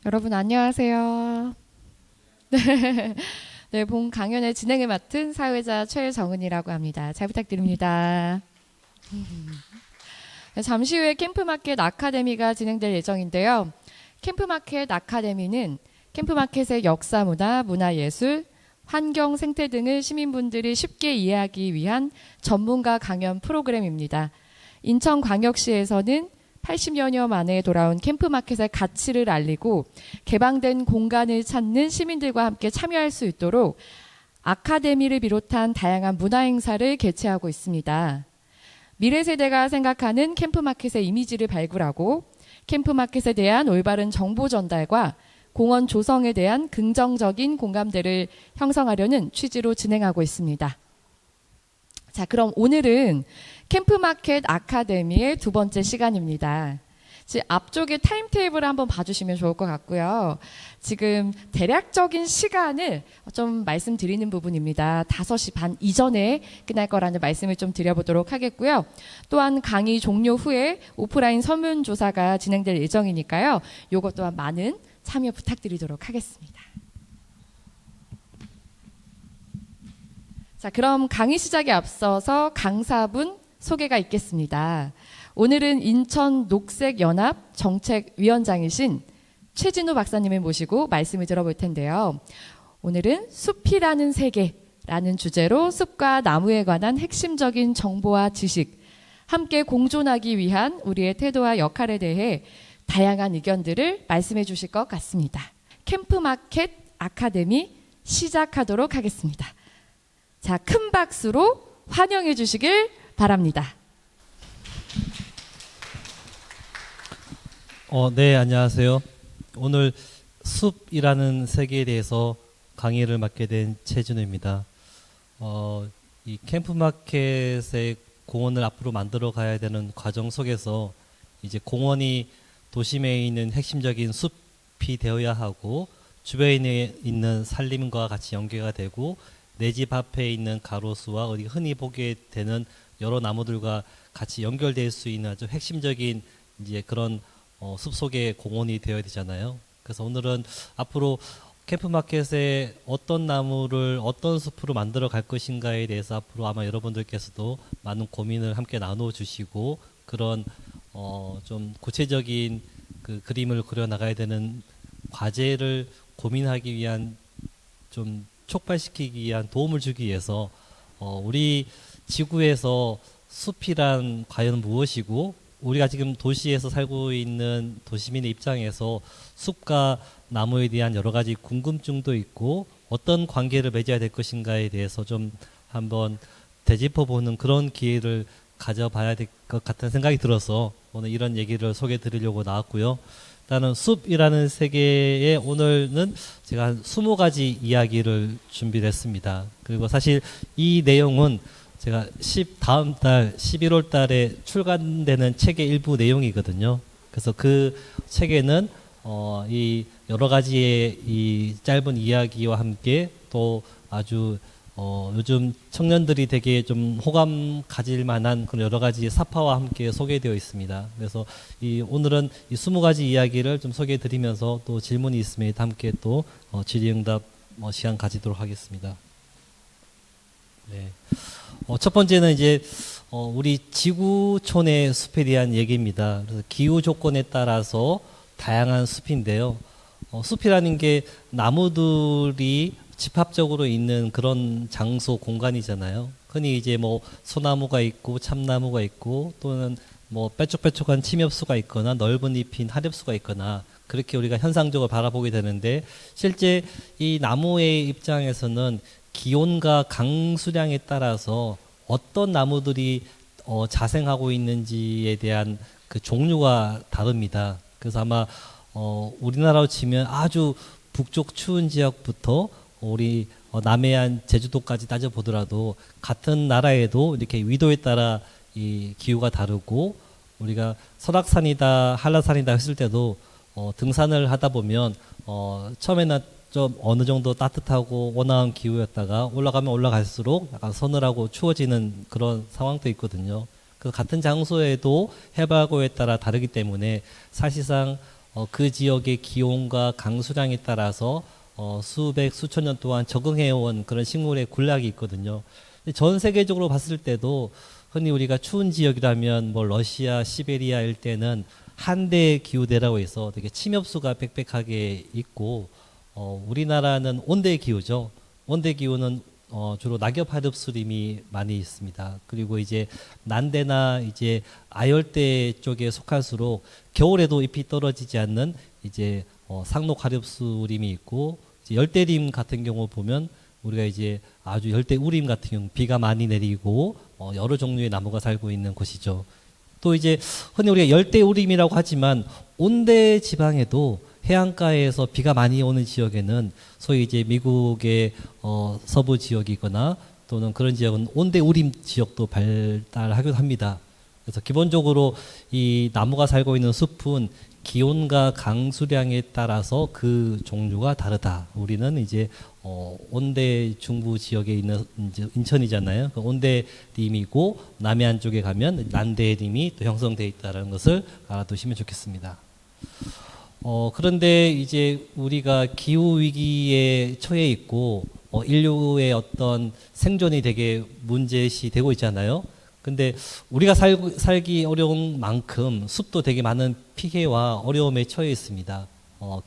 여러분 안녕하세요. 네, 네, 본 강연의 진행을 맡은 사회자 최정은이라고 합니다. 잘 부탁드립니다. 네, 잠시 후에 캠프마켓 아카데미가 진행될 예정인데요. 캠프마켓 아카데미는 캠프마켓의 역사, 문화, 예술, 환경, 생태 등을 시민분들이 쉽게 이해하기 위한 전문가 강연 프로그램입니다. 인천광역시에서는 80여 년 만에 돌아온 캠프마켓의 가치를 알리고 개방된 공간을 찾는 시민들과 함께 참여할 수 있도록 아카데미를 비롯한 다양한 문화행사를 개최하고 있습니다. 미래 세대가 생각하는 캠프마켓의 이미지를 발굴하고 캠프마켓에 대한 올바른 정보 전달과 공원 조성에 대한 긍정적인 공감대를 형성하려는 취지로 진행하고 있습니다. 자, 그럼 오늘은 캠프마켓 아카데미의 두 번째 시간입니다. 지금 앞쪽에 타임테이블을 한번 봐주시면 좋을 것 같고요. 지금 대략적인 시간을 좀 말씀드리는 부분입니다. 5시 반 이전에 끝날 거라는 말씀을 좀 드려보도록 하겠고요. 또한 강의 종료 후에 오프라인 설문조사가 진행될 예정이니까요. 이것 또한 많은 참여 부탁드리도록 하겠습니다. 자, 그럼 강의 시작에 앞서서 강사분 소개가 있겠습니다. 오늘은 인천 녹색연합 정책위원장이신 최진우 박사님을 모시고 말씀을 들어볼 텐데요. 오늘은 숲이라는 세계라는 주제로 숲과 나무에 관한 핵심적인 정보와 지식, 함께 공존하기 위한 우리의 태도와 역할에 대해 다양한 의견들을 말씀해 주실 것 같습니다. 캠프마켓 아카데미 시작하도록 하겠습니다. 자, 큰 박수로 환영해 주시길 바랍니다. 네, 안녕하세요. 오늘 숲이라는 세계에 대해서 강의를 맡게 된 최진우입니다. 이 캠프마켓의 공원을 앞으로 만들어 가야 되는 과정 속에서 이제 공원이 도심에 있는 핵심적인 숲이 되어야 하고 주변에 있는 산림과 같이 연계가 되고 내 집 앞에 있는 가로수와 우리 흔히 보게 되는 여러 나무들과 같이 연결될 수 있는 아주 핵심적인 이제 그런 숲속의 공원이 되어야 되잖아요. 그래서 오늘은 앞으로 캠프마켓에 어떤 나무를 어떤 숲으로 만들어 갈 것인가에 대해서 앞으로 아마 여러분들께서도 많은 고민을 함께 나눠 주시고 그런 좀 구체적인 그 그림을 그려 나가야 되는 과제를 고민하기 위한 좀 촉발시키기 위한 도움을 주기 위해서 우리 지구에서 숲이란 과연 무엇이고 우리가 지금 도시에서 살고 있는 도시민의 입장에서 숲과 나무에 대한 여러 가지 궁금증도 있고 어떤 관계를 맺어야 될 것인가에 대해서 좀 한번 되짚어보는 그런 기회를 가져봐야 될 것 같은 생각이 들어서 오늘 이런 얘기를 소개해 드리려고 나왔고요. 일단은 숲이라는 세계에 오늘은 제가 한 20가지 이야기를 준비를 했습니다. 그리고 사실 이 내용은 제가 다음 달 11월 달에 출간되는 책의 일부 내용이거든요. 그래서 그 책에는 이 여러 가지의 이 짧은 이야기와 함께 또 아주 요즘 청년들이 되게 좀 호감 가질 만한 그런 여러 가지 사파와 함께 소개되어 있습니다. 그래서 오늘은 이 20가지 이야기를 좀 소개해 드리면서 또 질문이 있으면 함께 또 질의응답 시간 가지도록 하겠습니다. 네. 첫 번째는 이제 우리 지구촌의 숲에 대한 얘기입니다. 그래서 기후 조건에 따라서 다양한 숲인데요. 숲이라는 게 나무들이 집합적으로 있는 그런 장소 공간이잖아요. 흔히 이제 뭐 소나무가 있고 참나무가 있고 또는 뭐 뾰족뾰족한 침엽수가 있거나 넓은 잎인 하엽수가 있거나 그렇게 우리가 현상적으로 바라보게 되는데 실제 이 나무의 입장에서는 기온과 강수량에 따라서 어떤 나무들이 자생하고 있는지에 대한 그 종류가 다릅니다. 그래서 아마 우리나라로 치면 아주 북쪽 추운 지역부터 우리 남해안 제주도까지 따져보더라도 같은 나라에도 이렇게 위도에 따라 이 기후가 다르고 우리가 설악산이다 한라산이다 했을 때도 등산을 하다 보면 처음에는 좀 어느 정도 따뜻하고 온화한 기후였다가 올라가면 올라갈수록 약간 서늘하고 추워지는 그런 상황도 있거든요. 그 같은 장소에도 해발고에 따라 다르기 때문에 사실상 그 지역의 기온과 강수량에 따라서 수백 수천 년 동안 적응해온 그런 식물의 군락이 있거든요. 근데 전 세계적으로 봤을 때도 흔히 우리가 추운 지역이라면 뭐 러시아, 시베리아 일대는 한대 기후대라고 해서 되게 침엽수가 빽빽하게 있고, 우리나라는 온대 기후죠. 온대 기후는 주로 낙엽 하엽수림이 많이 있습니다. 그리고 이제 난대나 이제 아열대 쪽에 속할수록 겨울에도 잎이 떨어지지 않는 이제 상록 하엽수림이 있고, 이제 열대림 같은 경우 보면 우리가 이제 아주 열대 우림 같은 경우 비가 많이 내리고 여러 종류의 나무가 살고 있는 곳이죠. 또 이제 흔히 우리가 열대 우림이라고 하지만 온대 지방에도 해안가에서 비가 많이 오는 지역에는 소위 이제 미국의 서부 지역이거나 또는 그런 지역은 온대 우림 지역도 발달하기도 합니다. 그래서 기본적으로 이 나무가 살고 있는 숲은 기온과 강수량에 따라서 그 종류가 다르다. 우리는 이제 온대 중부 지역에 있는 이제 인천이잖아요. 그 온대림이고 남해안 쪽에 가면 난대림이 또 형성되어 있다는 것을 알아두시면 좋겠습니다. 그런데 이제 우리가 기후 위기에 처해 있고 인류의 어떤 생존이 되게 문제시 되고 있잖아요. 근데 우리가 살기 어려운 만큼 숲도 되게 많은 피해와 어려움에 처해 있습니다.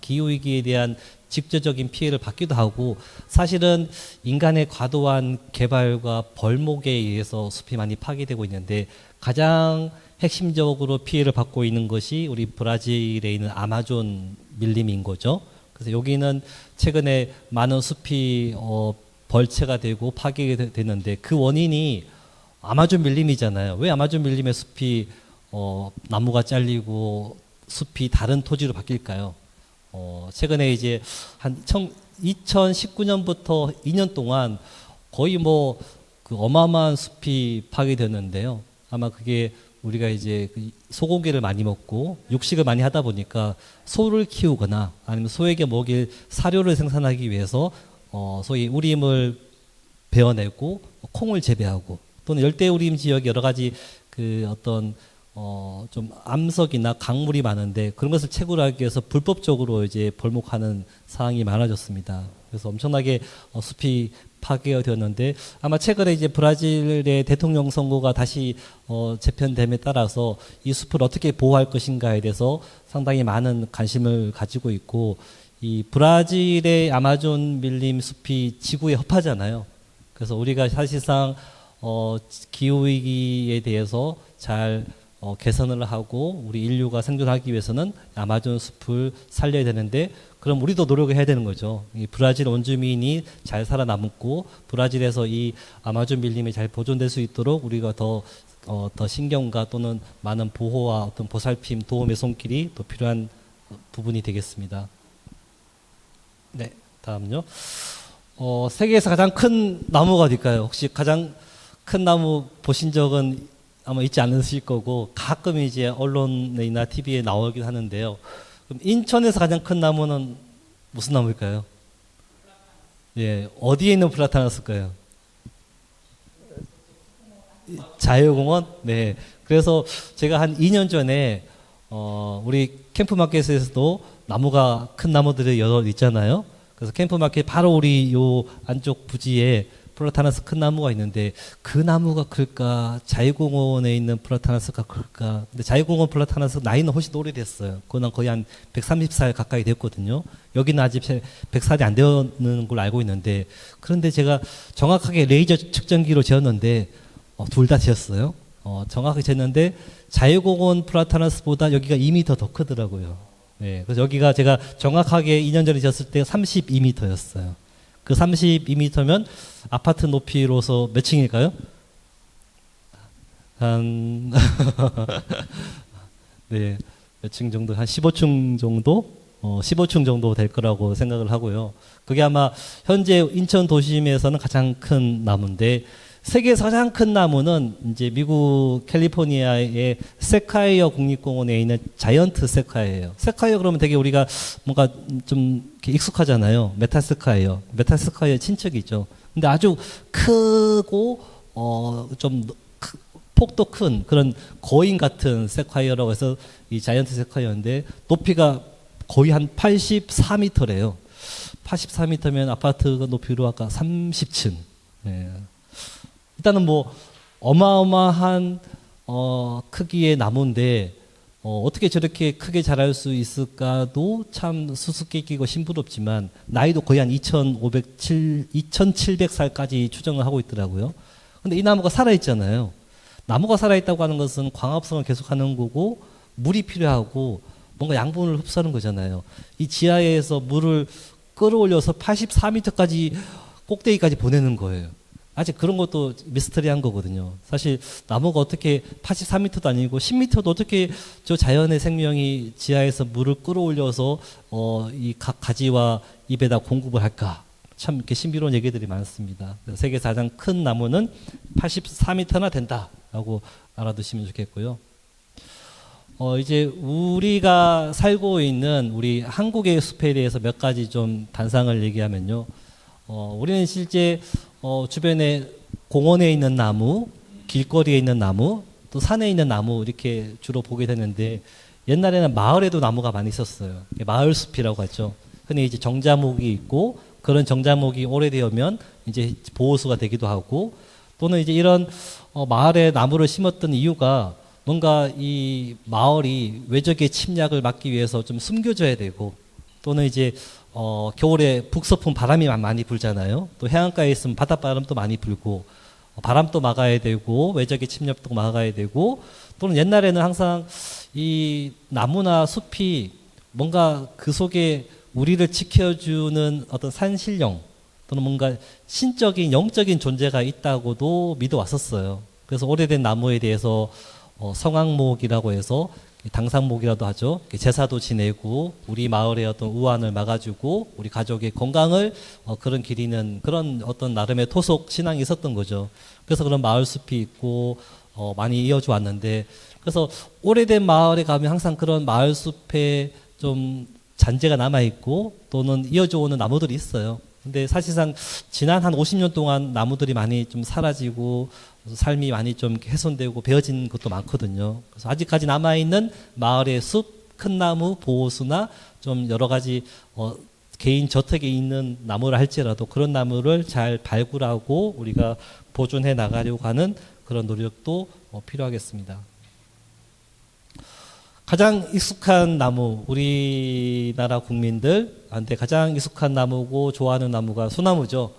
기후 위기에 대한 직접적인 피해를 받기도 하고, 사실은 인간의 과도한 개발과 벌목에 의해서 숲이 많이 파괴되고 있는데 가장 핵심적으로 피해를 받고 있는 것이 우리 브라질에 있는 아마존 밀림인 거죠. 그래서 여기는 최근에 많은 숲이 벌채가 되고 파괴가 됐는데 그 원인이 아마존 밀림이잖아요. 왜 아마존 밀림의 숲이 나무가 잘리고 숲이 다른 토지로 바뀔까요? 최근에 이제 한 2019년부터 2년 동안 거의 뭐 그 어마어마한 숲이 파괴됐는데요. 아마 그게 우리가 이제 소고기를 많이 먹고 육식을 많이 하다 보니까 소를 키우거나 아니면 소에게 먹일 사료를 생산하기 위해서 소위 우림을 베어내고 콩을 재배하고, 또는 열대우림 지역에 여러 가지 그 어떤 좀 암석이나 강물이 많은데 그런 것을 채굴하기 위해서 불법적으로 이제 벌목하는 상황이 많아졌습니다. 그래서 엄청나게 숲이 파괴가 되었는데, 아마 최근에 이제 브라질의 대통령 선거가 다시 재편됨에 따라서 이 숲을 어떻게 보호할 것인가에 대해서 상당히 많은 관심을 가지고 있고, 이 브라질의 아마존 밀림 숲이 지구에 허파잖아요. 그래서 우리가 사실상 기후위기에 대해서 잘 개선을 하고 우리 인류가 생존하기 위해서는 아마존 숲을 살려야 되는데, 그럼 우리도 노력을 해야 되는 거죠. 이 브라질 원주민이 잘 살아남고 브라질에서 이 아마존 밀림이 잘 보존될 수 있도록 우리가 더 신경과 또는 많은 보호와 어떤 보살핌, 도움의 손길이 더 필요한 부분이 되겠습니다. 네, 다음요. 세계에서 가장 큰 나무가 어딜까요? 혹시 가장 큰 나무 보신 적은 아마 있지 않으실 거고, 가끔 이제 언론이나 TV에 나오긴 하는데요. 그럼 인천에서 가장 큰 나무는 무슨 나무일까요? 예, 어디에 있는 플라타나스일까요? 자유공원? 네. 그래서 제가 한 2년 전에 우리 캠프마켓에서도 나무가 큰 나무들이 여러 있잖아요. 그래서 캠프마켓 바로 우리 요 안쪽 부지에 플라타나스 큰 나무가 있는데, 그 나무가 클까 자유공원에 있는 플라타나스가 클까. 근데 자유공원 플라타나스 나이는 훨씬 오래됐어요. 그건 거의 한 130살 가까이 됐거든요. 여기는 아직 100살이 안 되는 걸로 알고 있는데, 그런데 제가 정확하게 레이저 측정기로 재었는데 둘 다 재었어요. 정확하게 쟀는데 자유공원 플라타나스보다 여기가 2m 더 크더라고요. 네, 그래서 여기가 제가 정확하게 2년 전에 쟀을 때 32m였어요. 그 32m면 아파트 높이로서 몇 층일까요? 한 네, 몇 층 정도, 한 15층 정도, 15층 정도 될 거라고 생각을 하고요. 그게 아마 현재 인천 도심에서는 가장 큰 나무인데, 세계에서 가장 큰 나무는 이제 미국 캘리포니아의 세콰이어 국립공원에 있는 자이언트 세콰이어예요. 세콰이어 그러면 되게 우리가 뭔가 좀 이렇게 익숙하잖아요. 메타세콰이어, 메타세콰이어 친척이죠. 근데 아주 크고 좀 폭도 큰 그런 거인 같은 세콰이어라고 해서 이 자이언트 세콰이어인데, 높이가 거의 한 84m래요. 84m면 아파트 높이로 아까 30층. 예. 일단은 뭐 어마어마한 크기의 나무인데 어떻게 저렇게 크게 자랄 수 있을까도 참 수수께끼고 심부럽지만 나이도 거의 한 2700살까지 추정을 하고 있더라고요. 근데 이 나무가 살아있잖아요. 나무가 살아있다고 하는 것은 광합성을 계속하는 거고 물이 필요하고 뭔가 양분을 흡수하는 거잖아요. 이 지하에서 물을 끌어올려서 84m까지 꼭대기까지 보내는 거예요. 아직 그런 것도 미스터리한 거거든요. 사실 나무가 어떻게 83m도 아니고 10m도 어떻게 저 자연의 생명이 지하에서 물을 끌어올려서 이 각 가지와 잎에다 공급을 할까? 참 이렇게 신비로운 얘기들이 많습니다. 세계에서 가장 큰 나무는 84m나 된다라고 알아두시면 좋겠고요. 이제 우리가 살고 있는 우리 한국의 숲에 대해서 몇 가지 좀 단상을 얘기하면요. 우리는 실제 주변에 공원에 있는 나무, 길거리에 있는 나무, 또 산에 있는 나무 이렇게 주로 보게 되는데 옛날에는 마을에도 나무가 많이 있었어요. 마을 숲이라고 하죠. 흔히 이제 정자목이 있고 그런 정자목이 오래되면 이제 보호수가 되기도 하고 또는 이제 이런 마을에 나무를 심었던 이유가 뭔가 이 마을이 외적의 침략을 막기 위해서 좀 숨겨져야 되고 또는 이제 겨울에 북서풍 바람이 많이 불잖아요. 또 해안가에 있으면 바닷바람도 많이 불고 바람도 막아야 되고 외적의 침략도 막아야 되고 또는 옛날에는 항상 이 나무나 숲이 뭔가 그 속에 우리를 지켜주는 어떤 산신령 또는 뭔가 신적인 영적인 존재가 있다고도 믿어왔었어요. 그래서 오래된 나무에 대해서 성황목이라고 해서 당상목이라도 하죠. 제사도 지내고 우리 마을의 어떤 우환을 막아주고 우리 가족의 건강을 그런 기리는 그런 어떤 나름의 토속 신앙이 있었던 거죠. 그래서 그런 마을 숲이 있고 많이 이어져 왔는데 그래서 오래된 마을에 가면 항상 그런 마을 숲에 좀 잔재가 남아 있고 또는 이어져 오는 나무들이 있어요. 근데 사실상 지난 한 50년 동안 나무들이 많이 좀 사라지고 삶이 많이 좀 훼손되고 베어진 것도 많거든요. 그래서 아직까지 남아있는 마을의 숲, 큰 나무, 보호수나 좀 여러 가지 개인 저택에 있는 나무를 할지라도 그런 나무를 잘 발굴하고 우리가 보존해 나가려고 하는 그런 노력도 필요하겠습니다. 가장 익숙한 나무, 우리나라 국민들한테 가장 익숙한 나무고 좋아하는 나무가 소나무죠.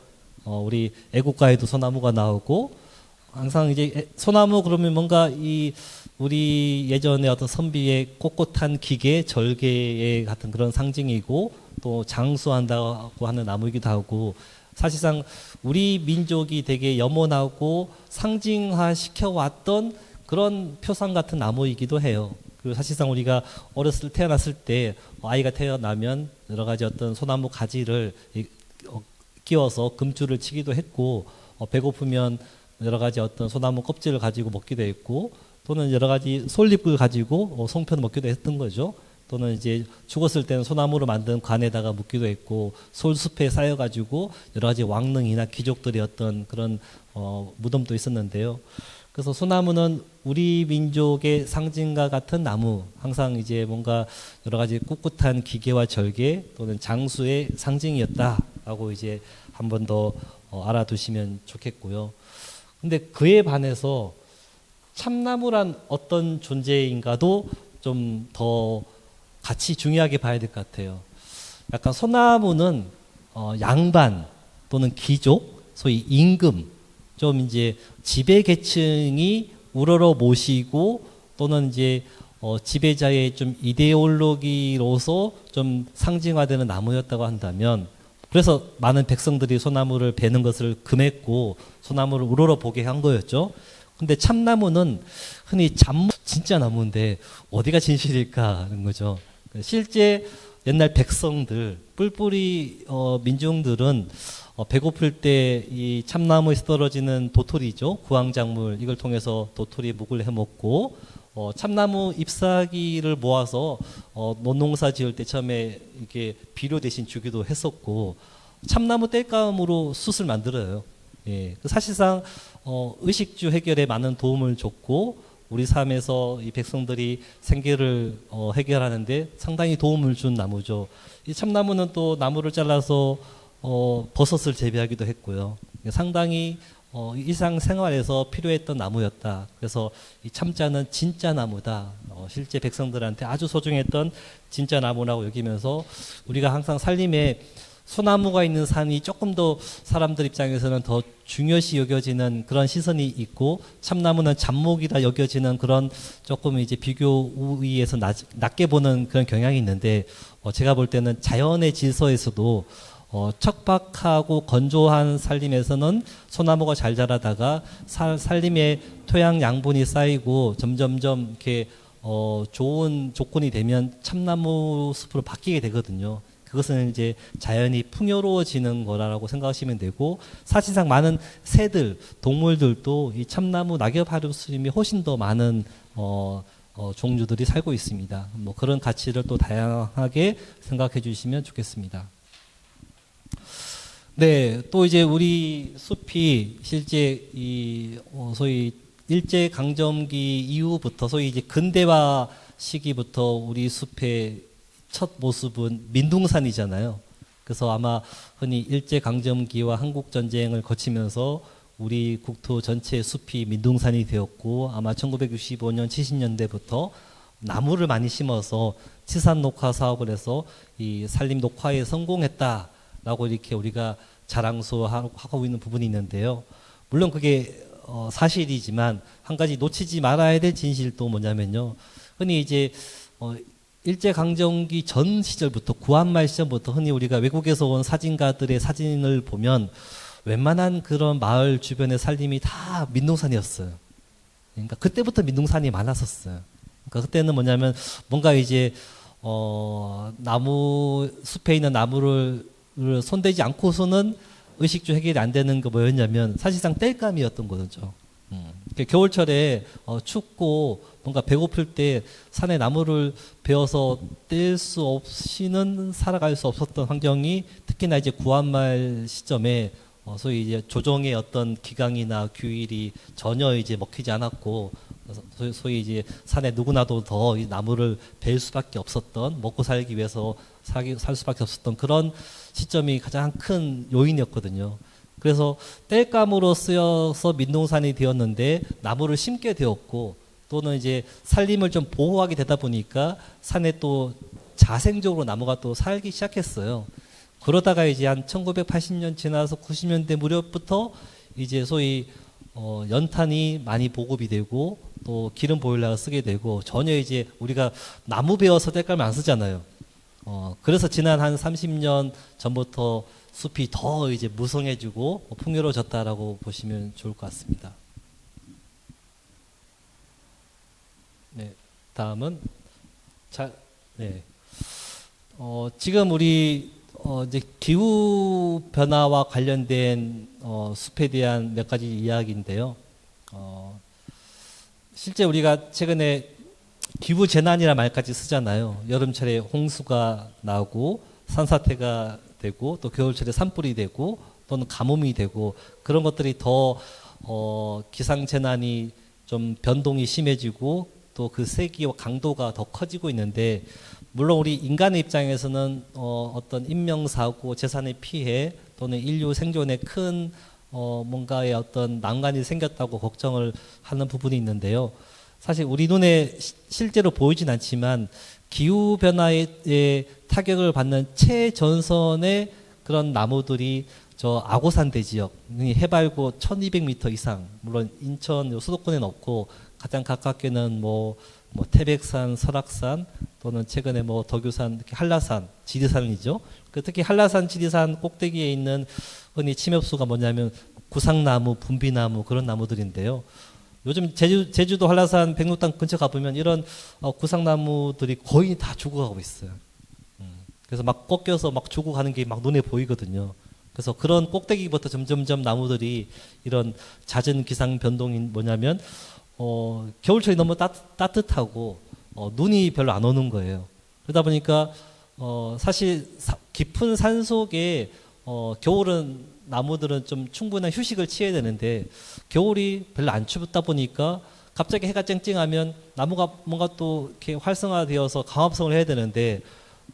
우리 애국가에도 소나무가 나오고 항상 이제 소나무 그러면 뭔가 이 우리 예전에 어떤 선비의 꼿꼿한 기계, 절개의 같은 그런 상징이고 또 장수한다고 하는 나무이기도 하고 사실상 우리 민족이 되게 염원하고 상징화 시켜왔던 그런 표상 같은 나무이기도 해요. 그리고 사실상 우리가 태어났을 때 아이가 태어나면 여러 가지 어떤 소나무 가지를 끼워서 금줄을 치기도 했고 배고프면 여러 가지 어떤 소나무 껍질을 가지고 먹기도 했고 또는 여러 가지 솔잎을 가지고 송편 먹기도 했던 거죠. 또는 이제 죽었을 때는 소나무로 만든 관에다가 묻기도 했고 솔숲에 쌓여가지고 여러 가지 왕릉이나 귀족들의 어떤 그런 무덤도 있었는데요. 그래서 소나무는 우리 민족의 상징과 같은 나무, 항상 이제 뭔가 여러 가지 꿋꿋한 기계와 절개 또는 장수의 상징이었다라고 이제 한 번 더 알아두시면 좋겠고요. 근데 그에 반해서 참나무란 어떤 존재인가도 좀 더 같이 중요하게 봐야 될 것 같아요. 약간 소나무는 양반 또는 귀족, 소위 임금, 좀 이제 지배 계층이 우러러 모시고 또는 이제 지배자의 좀 이데올로기로서 좀 상징화되는 나무였다고 한다면 그래서 많은 백성들이 소나무를 베는 것을 금했고 소나무를 우러러 보게 한 거였죠. 근데 참나무는 흔히 진짜 나무인데 어디가 진실일까 하는 거죠. 실제 옛날 백성들 뿔뿔이 민중들은 배고플 때 이 참나무에서 떨어지는 도토리죠. 구황작물 이걸 통해서 도토리 묵을 해먹고 참나무 잎사귀를 모아서 논농사 지을 때 처음에 이렇게 비료 대신 주기도 했었고 참나무 땔감으로 숯을 만들어요. 예, 사실상 의식주 해결에 많은 도움을 줬고 우리 삶에서 이 백성들이 생계를 해결하는데 상당히 도움을 준 나무죠. 이 참나무는 또 나무를 잘라서 버섯을 재배하기도 했고요. 상당히 일상생활에서 필요했던 나무였다. 그래서 이 참자는 진짜 나무다. 실제 백성들한테 아주 소중했던 진짜 나무라고 여기면서 우리가 항상 살림에 소나무가 있는 산이 조금 더 사람들 입장에서는 더 중요시 여겨지는 그런 시선이 있고, 참나무는 잡목이라 여겨지는 그런 조금 이제 비교 우위에서 낮게 보는 그런 경향이 있는데, 제가 볼 때는 자연의 질서에서도 척박하고 건조한 살림에서는 소나무가 잘 자라다가 살림의 토양 양분이 쌓이고 점점점 이렇게 좋은 조건이 되면 참나무 숲으로 바뀌게 되거든요. 그것은 이제 자연이 풍요로워지는 거라고 생각하시면 되고, 사실상 많은 새들, 동물들도 이 참나무 낙엽 하루스림이 훨씬 더 많은 종류들이 살고 있습니다. 뭐 그런 가치를 또 다양하게 생각해 주시면 좋겠습니다. 네, 또 이제 우리 숲이 실제 이 소위 일제 강점기 이후부터 소위 이제 근대화 시기부터 우리 숲의 첫 모습은 민둥산이잖아요. 그래서 아마 흔히 일제 강점기와 한국 전쟁을 거치면서 우리 국토 전체의 숲이 민둥산이 되었고, 아마 1965년 70년대부터 나무를 많이 심어서 치산 녹화 사업을 해서 이 산림 녹화에 성공했다라고 이렇게 우리가 자랑스러워하고 있는 부분이 있는데요. 물론 그게 사실이지만 한 가지 놓치지 말아야 될 진실도 뭐냐면요. 흔히 이제 일제강점기 전 시절부터, 구한말 시절부터 흔히 우리가 외국에서 온 사진가들의 사진을 보면 웬만한 그런 마을 주변의 살림이 다 민둥산이었어요. 그러니까 그때부터 민둥산이 많았었어요. 그러니까 그때는 뭐냐면 뭔가 이제 나무 숲에 있는 나무를 손대지 않고서는 의식주 해결이 안 되는 게 뭐였냐면 사실상 땔감이었던 거죠. 겨울철에 춥고 뭔가 배고플 때 산에 나무를 베어서 뗄 수 없이는 살아갈 수 없었던 환경이, 특히나 이제 구한말 시점에 소위 이제 조정의 어떤 기강이나 규율이 전혀 이제 먹히지 않았고, 소위 이제 산에 누구나도 더 이 나무를 베일 수밖에 없었던, 먹고 살기 위해서 살 수밖에 없었던 그런 시점이 가장 큰 요인이었거든요. 그래서 땔감으로 쓰여서 민둥산이 되었는데 나무를 심게 되었고, 또는 이제 산림을 좀 보호하게 되다 보니까 산에 또 자생적으로 나무가 또 살기 시작했어요. 그러다가 이제 한 1980년 지나서 90년대 무렵부터 이제 소위 연탄이 많이 보급이 되고 또 기름 보일러를 쓰게 되고, 전혀 이제 우리가 나무 베어서 땔감을 안 쓰잖아요. 그래서 지난 한 30년 전부터 숲이 더 이제 무성해지고 풍요로워졌다라고 보시면 좋을 것 같습니다. 네, 다음은 네. 지금 우리 이제 기후 변화와 관련된 숲에 대한 몇 가지 이야기인데요. 실제 우리가 최근에 기후 재난이라는 말까지 쓰잖아요. 여름철에 홍수가 나고 산사태가 되고 또 겨울철에 산불이 되고 또는 가뭄이 되고, 그런 것들이 더 기상 재난이 좀 변동이 심해지고 또 그 세기와 강도가 더 커지고 있는데, 물론 우리 인간의 입장에서는 어떤 인명사고, 재산의 피해 또는 인류 생존에 큰 뭔가의 어떤 난관이 생겼다고 걱정을 하는 부분이 있는데요. 사실 우리 눈에 실제로 보이진 않지만 기후변화에 타격을 받는 최전선의 그런 나무들이 저 아고산 대지역, 해발고 1200m 이상, 물론 인천 수도권에는 없고 가장 가깝게는 뭐 태백산, 설악산 또는 최근에 뭐 덕유산, 한라산, 지리산이죠. 특히 한라산, 지리산 꼭대기에 있는 흔히 침엽수가 뭐냐면 구상나무, 분비나무 그런 나무들인데요. 요즘 제주도 한라산 백록당 근처 가보면 이런 구상나무들이 거의 다 죽어가고 있어요. 그래서 막 꺾여서 막 죽어가는 게 막 눈에 보이거든요. 그래서 그런 꼭대기부터 점점점 나무들이 이런 잦은 기상 변동이 뭐냐면 겨울철이 너무 따뜻하고 눈이 별로 안 오는 거예요. 그러다 보니까 사실 깊은 산 속에 겨울은 나무들은 좀 충분한 휴식을 취해야 되는데 겨울이 별로 안 춥다 보니까 갑자기 해가 쨍쨍하면 나무가 뭔가 또 이렇게 활성화되어서 강합성을 해야 되는데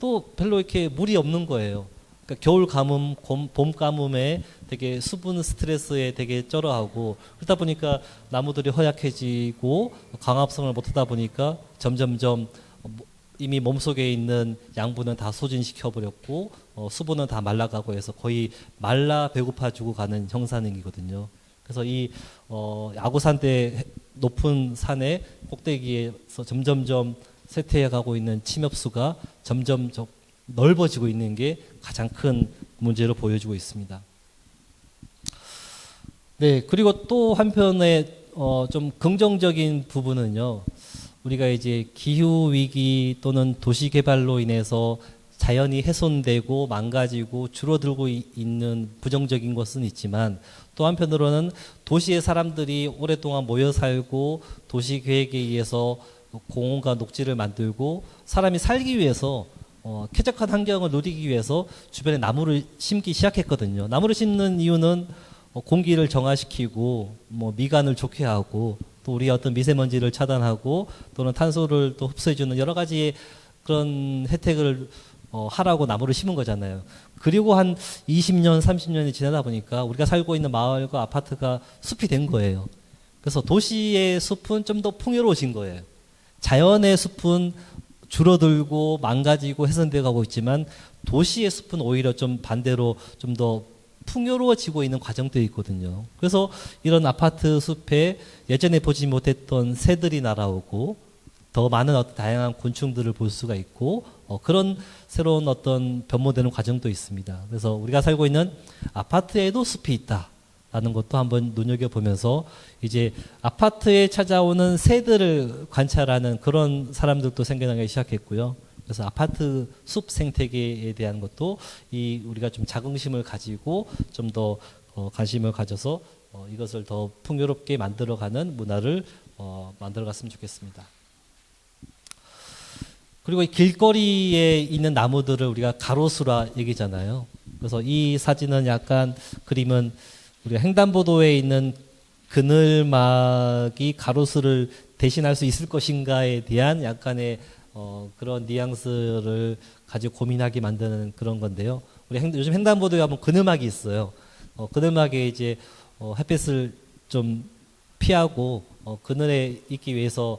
또 별로 이렇게 물이 없는 거예요. 그러니까 겨울 가뭄, 봄 가뭄에 되게 수분 스트레스에 되게 쩔어하고 그러다 보니까 나무들이 허약해지고 강합성을 못하다 보니까 점점점 이미 몸속에 있는 양분은 다 소진시켜 버렸고 수분은 다 말라가고 해서 거의 말라 배고파 죽어가는 형상이거든요. 그래서 이 야구산대 높은 산의 꼭대기에서 점점점 쇠퇴해가고 있는 침엽수가 점점 넓어지고 있는 게 가장 큰 문제로 보여지고 있습니다. 네, 그리고 또 한편에 좀 긍정적인 부분은요. 우리가 이제 기후 위기 또는 도시 개발로 인해서 자연이 훼손되고 망가지고 줄어들고 있는 부정적인 것은 있지만 또 한편으로는 도시의 사람들이 오랫동안 모여 살고 도시 계획에 의해서 공원과 녹지를 만들고 사람이 살기 위해서 쾌적한 환경을 누리기 위해서 주변에 나무를 심기 시작했거든요. 나무를 심는 이유는 공기를 정화시키고 미관을 좋게 하고 또 우리의 어떤 미세먼지를 차단하고 또는 탄소를 또 흡수해주는 여러 가지의 그런 혜택을 하라고 나무를 심은 거잖아요. 그리고 한 20년, 30년이 지나다 보니까 우리가 살고 있는 마을과 아파트가 숲이 된 거예요. 그래서 도시의 숲은 좀 더 풍요로워진 거예요. 자연의 숲은 줄어들고 망가지고 훼손되어 가고 있지만 도시의 숲은 오히려 좀 반대로 좀 더 풍요로워지고 있는 과정도 있거든요. 그래서 이런 아파트 숲에 예전에 보지 못했던 새들이 날아오고 더 많은 어떤 다양한 곤충들을 볼 수가 있고 그런 새로운 어떤 변모되는 과정도 있습니다. 그래서 우리가 살고 있는 아파트에도 숲이 있다라는 것도 한번 눈여겨보면서 이제 아파트에 찾아오는 새들을 관찰하는 그런 사람들도 생겨나기 시작했고요. 그래서 아파트 숲 생태계에 대한 것도 우리가 좀 자긍심을 가지고 좀 더 관심을 가져서 이것을 더 풍요롭게 만들어가는 문화를 만들어갔으면 좋겠습니다. 그리고 이 길거리에 있는 나무들을 우리가 가로수라 얘기잖아요. 그래서 이 사진은 약간 그림은 우리가 횡단보도에 있는 그늘막이 가로수를 대신할 수 있을 것인가에 대한 약간의 그런 뉘앙스를 가지고 고민하게 만드는 그런 건데요. 우리 요즘 횡단보도에 가면 그늘막이 있어요. 그늘막에 이제 햇빛을 좀 피하고 그늘에 있기 위해서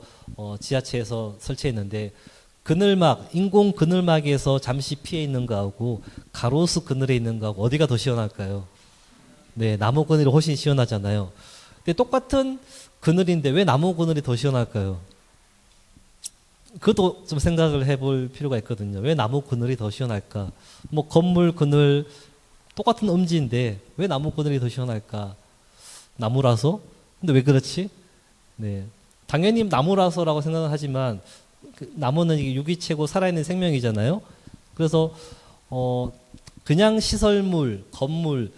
지하철에서 설치했는데 그늘막, 인공 그늘막에서 잠시 피해 있는 거하고 가로수 그늘에 있는 거하고 어디가 더 시원할까요? 네, 나무 그늘이 훨씬 시원하잖아요. 근데 똑같은 그늘인데 왜 나무 그늘이 더 시원할까요? 그것도 좀 생각을 해볼 필요가 있거든요. 왜 나무 그늘이 더 시원할까? 건물 그늘 똑같은 음지인데 왜 나무 그늘이 더 시원할까? 나무라서? 근데 왜 그렇지? 네, 당연히 나무라서라고 생각은 하지만 나무는 유기체고 살아있는 생명이잖아요. 그래서 그냥 시설물, 건물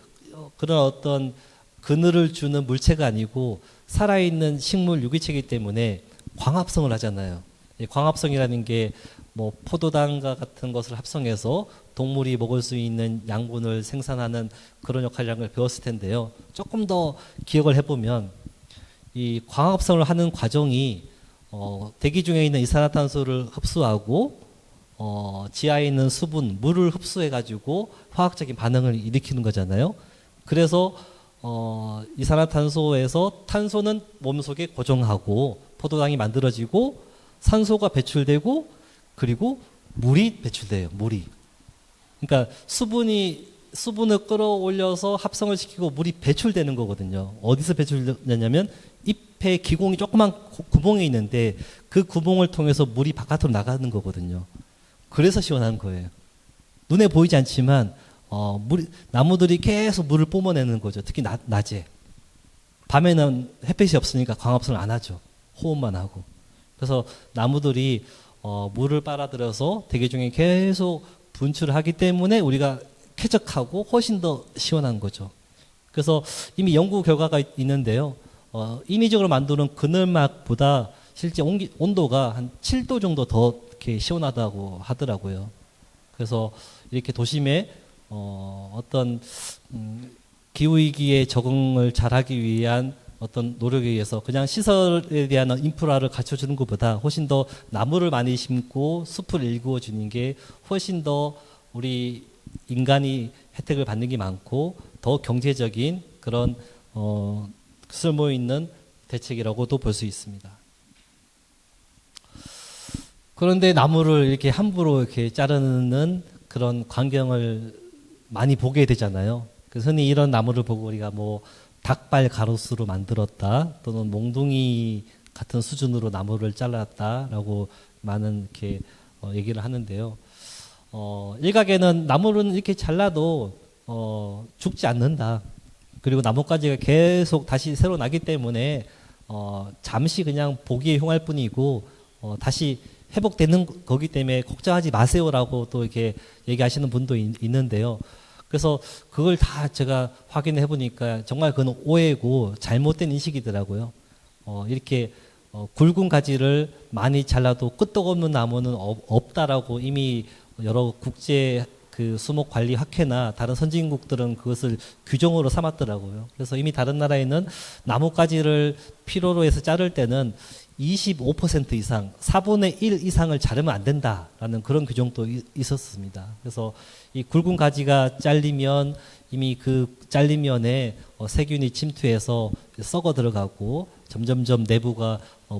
그런 어떤 그늘을 주는 물체가 아니고 살아있는 식물 유기체이기 때문에 광합성을 하잖아요. 광합성이라는 게 포도당과 같은 것을 합성해서 동물이 먹을 수 있는 양분을 생산하는 그런 역할이라는 걸 배웠을 텐데요. 조금 더 기억을 해보면 이 광합성을 하는 과정이 대기 중에 있는 이산화탄소를 흡수하고 지하에 있는 수분, 물을 흡수해가지고 화학적인 반응을 일으키는 거잖아요. 그래서 이산화탄소에서 탄소는 몸속에 고정하고 포도당이 만들어지고 산소가 배출되고 그리고 물이 배출돼요. 물이. 그러니까 수분을 끌어올려서 합성을 시키고 물이 배출되는 거거든요. 어디서 배출되냐면 잎에 기공이 조그만 구멍이 있는데 그 구멍을 통해서 물이 바깥으로 나가는 거거든요. 그래서 시원한 거예요. 눈에 보이지 않지만 나무들이 계속 물을 뿜어내는 거죠. 특히 낮에. 밤에는 햇빛이 없으니까 광합성을 안 하죠. 호흡만 하고. 그래서 나무들이 물을 빨아들여서 대기 중에 계속 분출을 하기 때문에 우리가 쾌적하고 훨씬 더 시원한 거죠. 그래서 이미 연구 결과가 있는데요. 인위적으로 만드는 그늘막보다 실제 온도가 한 7도 정도 더 이렇게 시원하다고 하더라고요. 그래서 이렇게 도심에 어떤 기후위기에 적응을 잘하기 위한 어떤 노력에 의해서 그냥 시설에 대한 인프라를 갖춰주는 것보다 훨씬 더 나무를 많이 심고 숲을 일구어 주는 게 훨씬 더 우리 인간이 혜택을 받는 게 많고 더 경제적인 그런 쓸모 있는 대책이라고도 볼 수 있습니다. 그런데 나무를 이렇게 함부로 이렇게 자르는 그런 광경을 많이 보게 되잖아요. 그래서 흔히 이런 나무를 보고 우리가 뭐 닭발 가로수로 만들었다 또는 몽둥이 같은 수준으로 나무를 잘랐다라고 많은 이렇게 얘기를 하는데요. 일각에는 나무는 이렇게 잘라도 죽지 않는다. 그리고 나뭇가지가 계속 다시 새로 나기 때문에 잠시 그냥 보기에 흉할 뿐이고 다시 회복되는 거기 때문에 걱정하지 마세요라고 또 이렇게 얘기하시는 분도 있는데요. 그래서 그걸 다 제가 확인해 보니까 정말 그건 오해고 잘못된 인식이더라고요. 이렇게 굵은 가지를 많이 잘라도 끄떡없는 나무는 없다라고 이미 여러 국제 그 수목 관리 학회나 다른 선진국들은 그것을 규정으로 삼았더라고요. 그래서 이미 다른 나라에는 나뭇가지를 필요로 해서 자를 때는 25% 이상, 4분의 1 이상을 자르면 안 된다라는 그런 규정도 있었습니다. 그래서 이 굵은 가지가 잘리면 이미 그 잘린 면에 세균이 침투해서 썩어 들어가고 점점점 내부가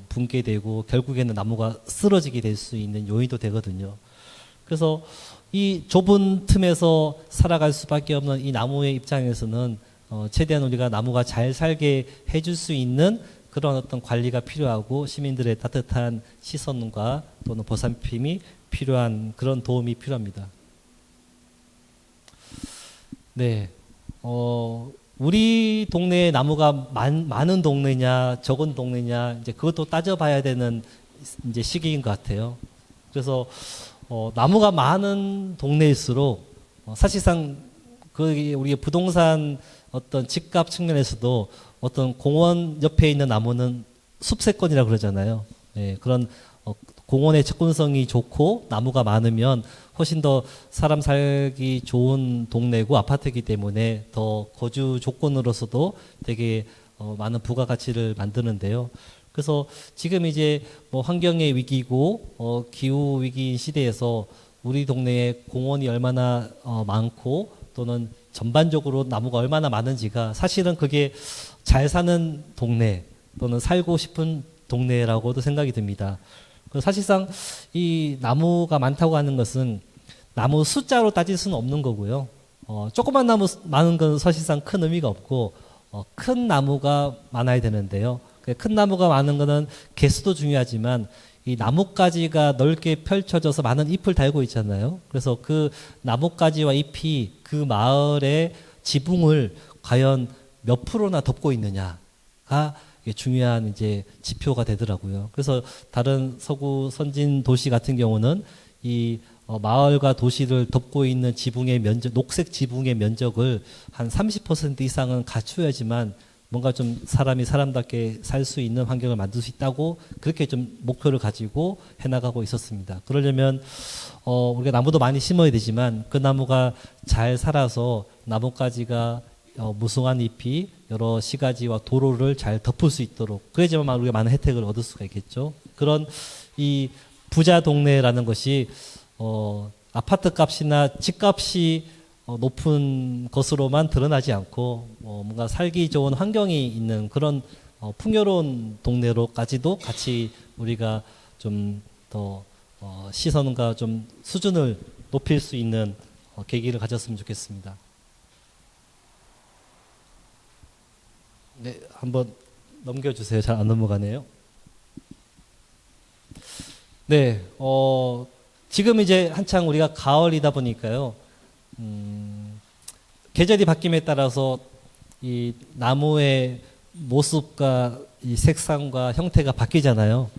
붕괴되고 결국에는 나무가 쓰러지게 될 수 있는 요인도 되거든요. 그래서 이 좁은 틈에서 살아갈 수밖에 없는 이 나무의 입장에서는 최대한 우리가 나무가 잘 살게 해줄 수 있는 그런 어떤 관리가 필요하고 시민들의 따뜻한 시선과 또는 보살핌이 필요한 그런 도움이 필요합니다. 네, 우리 동네에 나무가 많은 동네냐 적은 동네냐 이제 그것도 따져봐야 되는 이제 시기인 것 같아요. 그래서 나무가 많은 동네일수록 사실상 그 우리 부동산 어떤 집값 측면에서도 어떤 공원 옆에 있는 나무는 숲세권이라 그러잖아요. 네, 그런 공원의 접근성이 좋고 나무가 많으면 훨씬 더 사람 살기 좋은 동네고 아파트이기 때문에 더 거주 조건으로서도 되게 많은 부가가치를 만드는데요. 그래서 지금 이제 뭐 환경의 위기고 기후 위기인 시대에서 우리 동네에 공원이 얼마나 많고 또는 전반적으로 나무가 얼마나 많은지가 사실은 그게 잘 사는 동네 또는 살고 싶은 동네라고도 생각이 듭니다. 사실상 이 나무가 많다고 하는 것은 나무 숫자로 따질 수는 없는 거고요. 조그만 나무 많은 건 사실상 큰 의미가 없고 큰 나무가 많아야 되는데요. 큰 나무가 많은 거는 개수도 중요하지만 이 나뭇가지가 넓게 펼쳐져서 많은 잎을 달고 있잖아요. 그래서 그 나뭇가지와 잎이 그 마을의 지붕을 과연 몇 프로나 덮고 있느냐가 중요한 이제 지표가 되더라고요. 그래서 다른 서구 선진 도시 같은 경우는 이 마을과 도시를 덮고 있는 지붕의 면적, 녹색 지붕의 면적을 한 30% 이상은 갖춰야지만 뭔가 좀 사람이 사람답게 살 수 있는 환경을 만들 수 있다고 그렇게 좀 목표를 가지고 해나가고 있었습니다. 그러려면 우리가 나무도 많이 심어야 되지만 그 나무가 잘 살아서 나뭇가지가 무성한 잎이 여러 시가지와 도로를 잘 덮을 수 있도록 그래야지만 우리가 많은 혜택을 얻을 수가 있겠죠. 그런 이 부자 동네라는 것이 아파트 값이나 집값이 높은 것으로만 드러나지 않고 뭔가 살기 좋은 환경이 있는 그런 풍요로운 동네로까지도 같이 우리가 좀 더 시선과 좀 수준을 높일 수 있는 계기를 가졌으면 좋겠습니다. 네, 한번 넘겨주세요. 잘 안 넘어가네요. 네, 지금 이제 한창 우리가 가을이다 보니까요. 계절이 바뀜에 따라서 이 나무의 모습과 이 색상과 형태가 바뀌잖아요.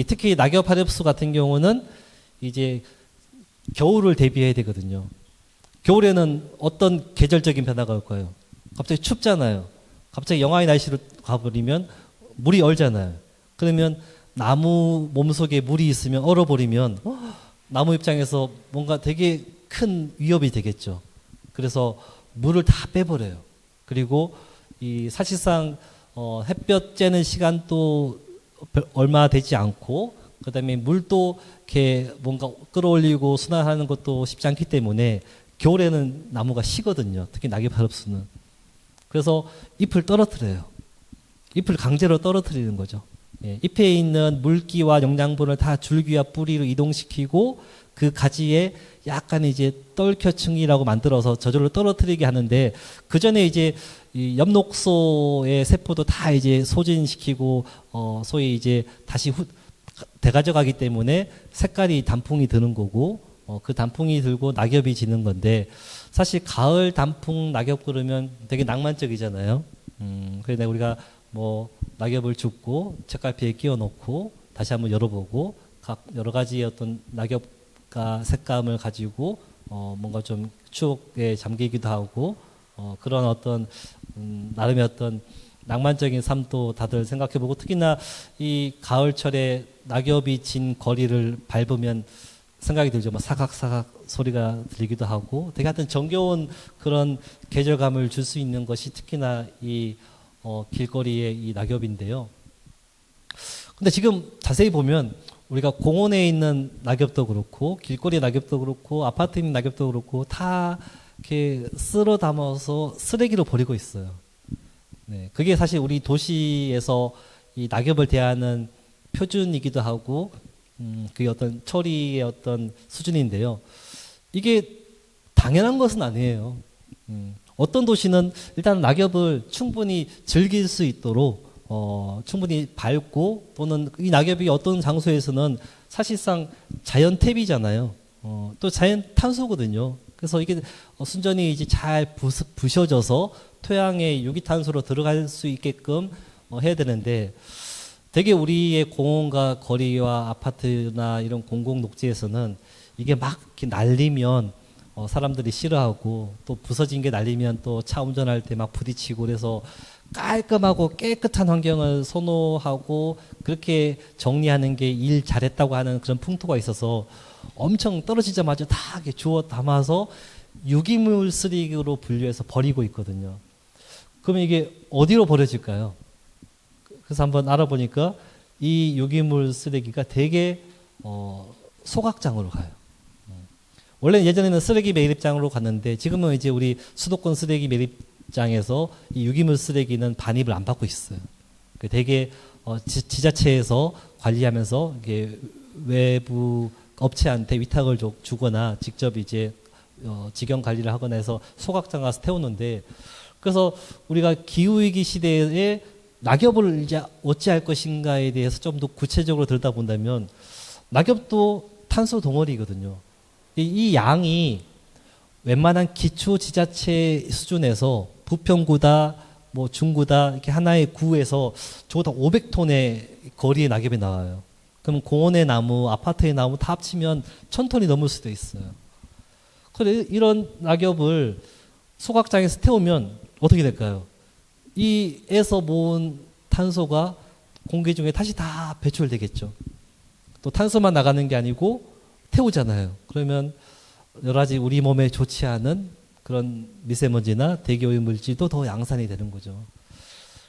특히 낙엽 하엽수 같은 경우는 이제 겨울을 대비해야 되거든요. 겨울에는 어떤 계절적인 변화가 올까요? 갑자기 춥잖아요. 갑자기 영하의 날씨로 가버리면 물이 얼잖아요. 그러면 나무 몸속에 물이 있으면 얼어버리면 나무 입장에서 뭔가 되게 큰 위협이 되겠죠. 그래서 물을 다 빼버려요. 그리고 이 사실상 햇볕 쬐는 시간도 얼마 되지 않고, 그다음에 물도 이렇게 뭔가 끌어올리고 순환하는 것도 쉽지 않기 때문에 겨울에는 나무가 식거든요. 특히 낙엽 하릅수는. 그래서 잎을 떨어뜨려요. 잎을 강제로 떨어뜨리는 거죠. 예, 잎에 있는 물기와 영양분을 다 줄기와 뿌리로 이동시키고 그 가지에 약간 이제 떨켜층이라고 만들어서 저절로 떨어뜨리게 하는데, 그 전에 이제 이 엽록소의 세포도 다 이제 소진시키고 소위 이제 다시 되가져가기 때문에 색깔이 단풍이 드는 거고, 그 단풍이 들고 낙엽이 지는 건데, 사실 가을 단풍 낙엽 그러면 되게 낭만적이잖아요. 그래서 우리가 뭐 낙엽을 줍고 책갈피에 끼워 놓고 다시 한번 열어보고 각 여러 가지의 어떤 낙엽과 색감을 가지고 뭔가 좀 추억에 잠기기도 하고, 그런 어떤 나름의 어떤 낭만적인 삶도 다들 생각해보고, 특히나 이 가을철에 낙엽이 진 거리를 밟으면 생각이 들죠. 막 사각사각 소리가 들리기도 하고, 되게 하여튼 정겨운 그런 계절감을 줄 수 있는 것이 특히나 이 길거리의 이 낙엽인데요. 근데 지금 자세히 보면 우리가 공원에 있는 낙엽도 그렇고 길거리 낙엽도 그렇고 아파트에 있는 낙엽도 그렇고 다 이렇게 쓸어 담아서 쓰레기로 버리고 있어요. 네, 그게 사실 우리 도시에서 이 낙엽을 대하는 표준이기도 하고, 그게 어떤 처리의 어떤 수준인데요. 이게 당연한 것은 아니에요. 어떤 도시는 일단 낙엽을 충분히 즐길 수 있도록 충분히 밝고, 또는 이 낙엽이 어떤 장소에서는 사실상 자연 탭이잖아요. 또 자연 탄소거든요. 그래서 이게 순전히 이제 잘 부셔져서 토양에 유기탄소로 들어갈 수 있게끔 해야 되는데, 되게 우리의 공원과 거리와 아파트나 이런 공공 녹지에서는 이게 막 이렇게 날리면 사람들이 싫어하고, 또 부서진 게 날리면 또 차 운전할 때 막 부딪히고, 그래서 깔끔하고 깨끗한 환경을 선호하고 그렇게 정리하는 게 일 잘했다고 하는 그런 풍토가 있어서 엄청 떨어지자마자 다 이렇게 주워 담아서 유기물 쓰레기로 분류해서 버리고 있거든요. 그러면 이게 어디로 버려질까요? 그래서 한번 알아보니까 이 유기물 쓰레기가 되게 소각장으로 가요. 원래 예전에는 쓰레기 매립장으로 갔는데 지금은 이제 우리 수도권 쓰레기 매립장에서 이 유기물 쓰레기는 반입을 안 받고 있어요. 되게 지자체에서 관리하면서 이게 외부 업체한테 위탁을 주거나 직접 이제 직영 관리를 하거나 해서 소각장 가서 태우는데, 그래서 우리가 기후위기 시대에 낙엽을 이제 어찌할 것인가에 대해서 좀 더 구체적으로 들여다본다면 낙엽도 탄소 덩어리거든요. 이 양이 웬만한 기초 지자체 수준에서 부평구다, 뭐 중구다 이렇게 하나의 구에서 적어도 500톤의 거리의 낙엽이 나와요. 그럼 공원의 나무, 아파트의 나무 다 합치면 1000톤이 넘을 수도 있어요. 그래 이런 낙엽을 소각장에서 태우면 어떻게 될까요? 이에서 모은 탄소가 공기 중에 다시 다 배출되겠죠. 또 탄소만 나가는 게 아니고 태우잖아요. 그러면 여러 가지 우리 몸에 좋지 않은 그런 미세먼지나 대기오염 물질도 더 양산이 되는 거죠.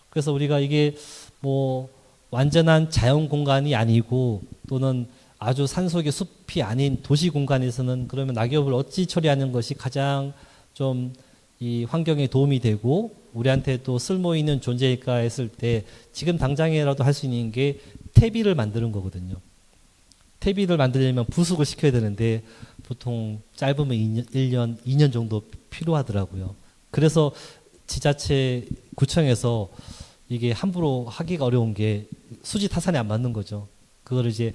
그래서 우리가 이게 뭐 완전한 자연 공간이 아니고 또는 아주 산속의 숲이 아닌 도시 공간에서는 그러면 낙엽을 어찌 처리하는 것이 가장 좀 이 환경에 도움이 되고 우리한테 또 쓸모 있는 존재일까 했을 때 지금 당장이라도 할 수 있는 게 퇴비를 만드는 거거든요. 퇴비를 만들려면 부숙을 시켜야 되는데 보통 짧으면 1년, 2년 정도 필요하더라고요. 그래서 지자체 구청에서 이게 함부로 하기가 어려운 게 수지 타산이 안 맞는 거죠. 그거를 이제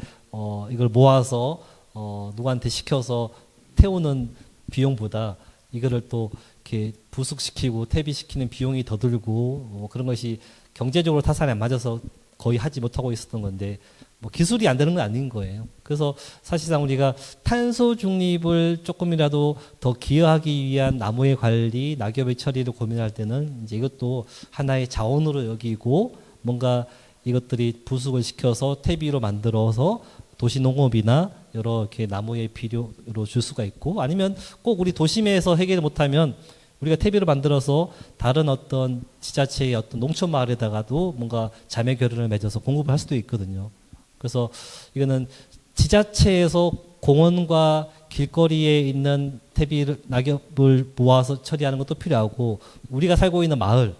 이걸 모아서 누구한테 시켜서 태우는 비용보다 이거를 또 이렇게 부숙시키고 퇴비시키는 비용이 더 들고 그런 것이 경제적으로 타산이 안 맞아서 거의 하지 못하고 있었던 건데 뭐 기술이 안 되는 건 아닌 거예요. 그래서 사실상 우리가 탄소 중립을 조금이라도 더 기여하기 위한 나무의 관리, 낙엽의 처리를 고민할 때는 이제 이것도 하나의 자원으로 여기고 뭔가 이것들이 부숙을 시켜서 퇴비로 만들어서 도시 농업이나 여러 이렇게 나무의 비료로 줄 수가 있고 아니면 꼭 우리 도심에서 해결 못하면 우리가 퇴비를 만들어서 다른 어떤 지자체의 어떤 농촌 마을에다가도 뭔가 자매 결연을 맺어서 공급을 할 수도 있거든요. 그래서 이거는 지자체에서 공원과 길거리에 있는 퇴비를 낙엽을 모아서 처리하는 것도 필요하고, 우리가 살고 있는 마을,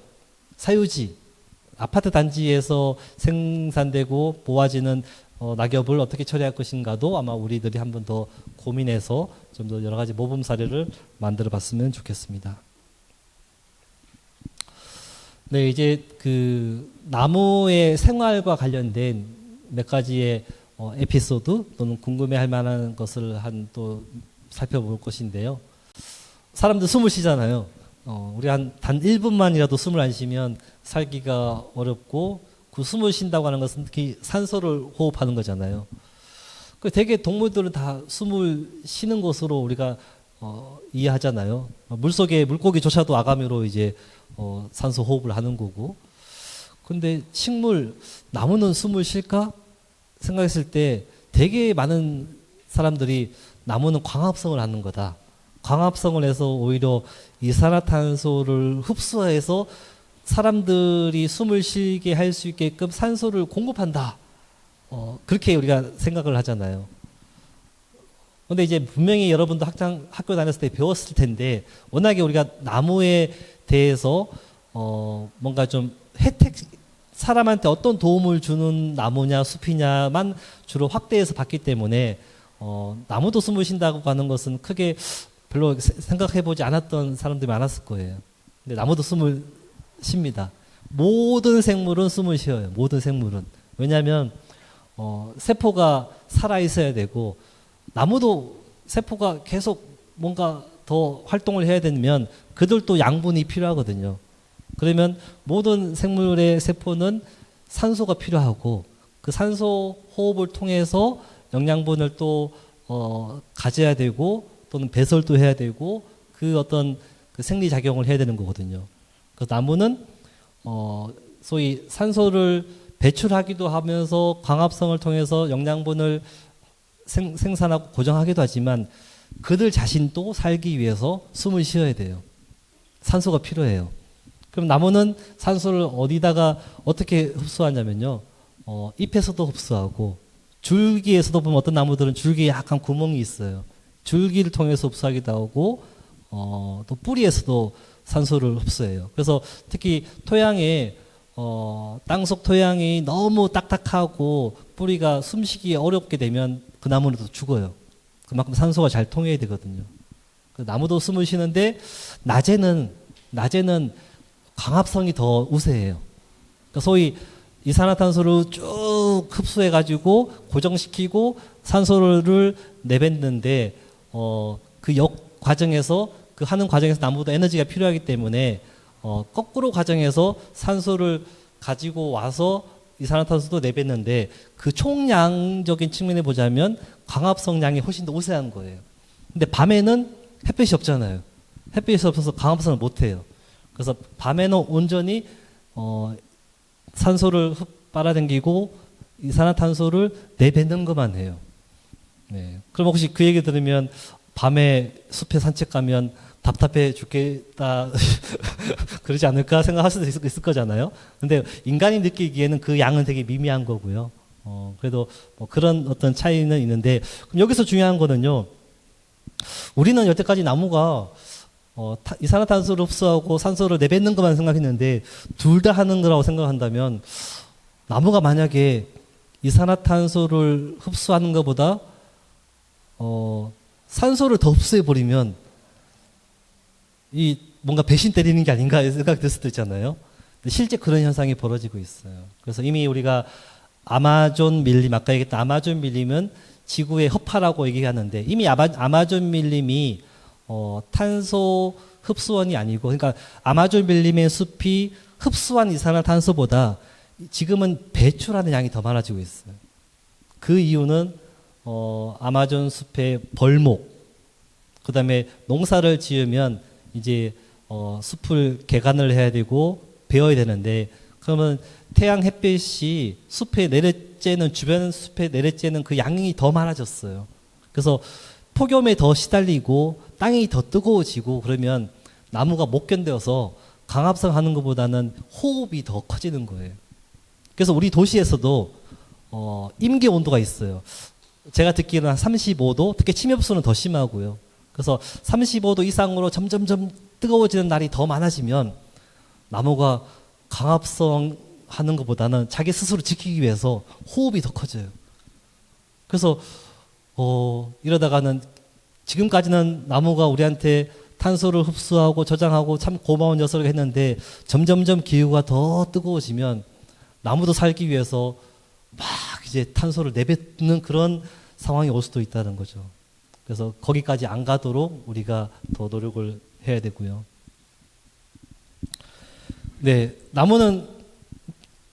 사유지, 아파트 단지에서 생산되고 모아지는 낙엽을 어떻게 처리할 것인가도 아마 우리들이 한 번 더 고민해서 좀 더 여러 가지 모범 사례를 만들어 봤으면 좋겠습니다. 네, 이제 그 나무의 생활과 관련된 몇 가지의 에피소드 또는 궁금해할 만한 것을 또 살펴볼 것인데요. 사람들 숨을 쉬잖아요. 우리 단 1분만이라도 숨을 안 쉬면 살기가 어렵고, 그 숨을 쉰다고 하는 것은 특히 산소를 호흡하는 거잖아요. 대개 동물들은 다 숨을 쉬는 것으로 우리가 이해하잖아요. 물속에 물고기조차도 아가미로 이제 산소 호흡을 하는 거고. 근데 식물, 나무는 숨을 쉴까 생각했을 때 되게 많은 사람들이 나무는 광합성을 하는 거다. 광합성을 해서 오히려 이산화탄소를 흡수해서 사람들이 숨을 쉬게 할 수 있게끔 산소를 공급한다. 그렇게 우리가 생각을 하잖아요. 근데 이제 분명히 여러분도 학교 다녔을 때 배웠을 텐데, 워낙에 우리가 나무에 대해서 뭔가 좀 사람한테 어떤 도움을 주는 나무냐 숲이냐만 주로 확대해서 봤기 때문에 나무도 숨을 쉰다고 하는 것은 크게 별로 생각해보지 않았던 사람들이 많았을 거예요. 근데 나무도 숨을 쉽니다. 모든 생물은 숨을 쉬어요. 모든 생물은. 왜냐하면 세포가 살아 있어야 되고, 나무도 세포가 계속 뭔가 더 활동을 해야 되면 그들도 양분이 필요하거든요. 그러면 모든 생물의 세포는 산소가 필요하고, 그 산소 호흡을 통해서 영양분을 또 가져야 되고, 또는 배설도 해야 되고, 그 어떤 그 생리 작용을 해야 되는 거거든요. 그래서 나무는 소위 산소를 배출하기도 하면서 광합성을 통해서 영양분을 생산하고 고정하기도 하지만, 그들 자신도 살기 위해서 숨을 쉬어야 돼요. 산소가 필요해요. 그럼 나무는 산소를 어디다가 어떻게 흡수하냐면요, 잎에서도 흡수하고, 줄기에서도 보면 어떤 나무들은 줄기에 약간 구멍이 있어요. 줄기를 통해서 흡수하기도 하고, 또 뿌리에서도 산소를 흡수해요. 그래서 특히 토양에 땅속 토양이 너무 딱딱하고 뿌리가 숨쉬기 어렵게 되면 그 나무는 또 죽어요. 그만큼 산소가 잘 통해야 되거든요. 그 나무도 숨을 쉬는데 낮에는 광합성이 더 우세해요. 그러니까 소위 이산화탄소를 쭉 흡수해가지고 고정시키고 산소를 내뱉는데 그 과정에서 그 하는 과정에서 나무도 에너지가 필요하기 때문에 거꾸로 과정에서 산소를 가지고 와서 이산화탄소도 내뱉는데, 그 총량적인 측면에 보자면 광합성량이 훨씬 더 우세한 거예요. 근데 밤에는 햇빛이 없잖아요. 햇빛이 없어서 광합성을 못 해요. 그래서 밤에는 온전히 산소를 빨아당기고 이산화탄소를 내뱉는 것만 해요. 네. 그럼 혹시 그 얘기 들으면 밤에 숲에 산책 가면 답답해 죽겠다 그러지 않을까 생각할 수도 있을 거잖아요. 근데 인간이 느끼기에는 그 양은 되게 미미한 거고요. 그래도 뭐 그런 어떤 차이는 있는데, 그럼 여기서 중요한 거는요, 우리는 여태까지 나무가 이산화탄소를 흡수하고 산소를 내뱉는 것만 생각했는데, 둘 다 하는 거라고 생각한다면, 나무가 만약에 이산화탄소를 흡수하는 것보다 산소를 더 흡수해 버리면 이 뭔가 배신 때리는 게 아닌가 생각이 들 수도 있잖아요. 근데 실제 그런 현상이 벌어지고 있어요. 그래서 이미 우리가 아마존 밀림, 아까 얘기했던 아마존 밀림은 지구의 허파라고 얘기하는데, 이미 아마존 밀림이 탄소 흡수원이 아니고, 그러니까 아마존 밀림의 숲이 흡수한 이산화탄소보다 지금은 배출하는 양이 더 많아지고 있어요. 그 이유는 아마존 숲의 벌목, 그 다음에 농사를 지으면 이제 숲을 개간을 해야 되고 베어야 되는데, 그러면 태양 햇빛이 숲에 내려쬐는, 주변 숲에 내려쬐는 그 양이 더 많아졌어요. 그래서 폭염에 더 시달리고 땅이 더 뜨거워지고, 그러면 나무가 못 견뎌서 강압성 하는 것보다는 호흡이 더 커지는 거예요. 그래서 우리 도시에서도 임계 온도가 있어요. 제가 듣기로는 한 35도, 특히 침엽수는 더 심하고요. 그래서 35도 이상으로 점점점 뜨거워지는 날이 더 많아지면 나무가 강압성 하는 것보다는 자기 스스로 지키기 위해서 호흡이 더 커져요. 그래서 이러다가는 지금까지는 나무가 우리한테 탄소를 흡수하고 저장하고 참 고마운 녀석을 했는데 점점점 기후가 더 뜨거워지면 나무도 살기 위해서 막 이제 탄소를 내뱉는 그런 상황이 올 수도 있다는 거죠. 그래서 거기까지 안 가도록 우리가 더 노력을 해야 되고요. 네, 나무는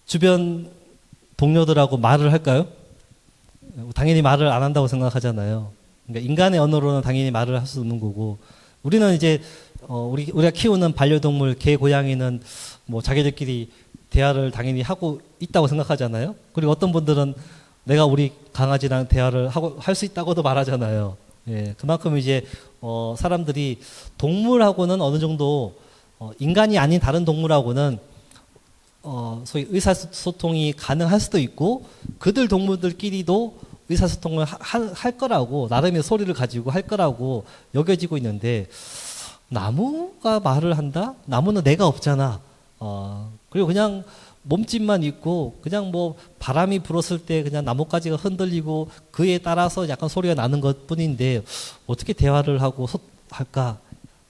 주변 동료들하고 말을 할까요? 당연히 말을 안 한다고 생각하잖아요. 그러니까 인간의 언어로는 당연히 말을 할 수 없는 거고, 우리는 이제 우리가 키우는 반려동물 개, 고양이는 뭐 자기들끼리 대화를 당연히 하고 있다고 생각하잖아요. 그리고 어떤 분들은 내가 우리 강아지랑 대화를 하고 할 수 있다고도 말하잖아요. 예, 그만큼 이제 사람들이 동물하고는 어느 정도 인간이 아닌 다른 동물하고는 소위 의사소통이 가능할 수도 있고, 그들 동물들끼리도 의사소통을 할 거라고, 나름의 소리를 가지고 할 거라고 여겨지고 있는데, 나무가 말을 한다? 나무는 내가 없잖아. 그리고 그냥 몸집만 있고, 그냥 뭐 바람이 불었을 때 그냥 나뭇가지가 흔들리고 그에 따라서 약간 소리가 나는 것 뿐인데, 어떻게 대화를 하고 할까?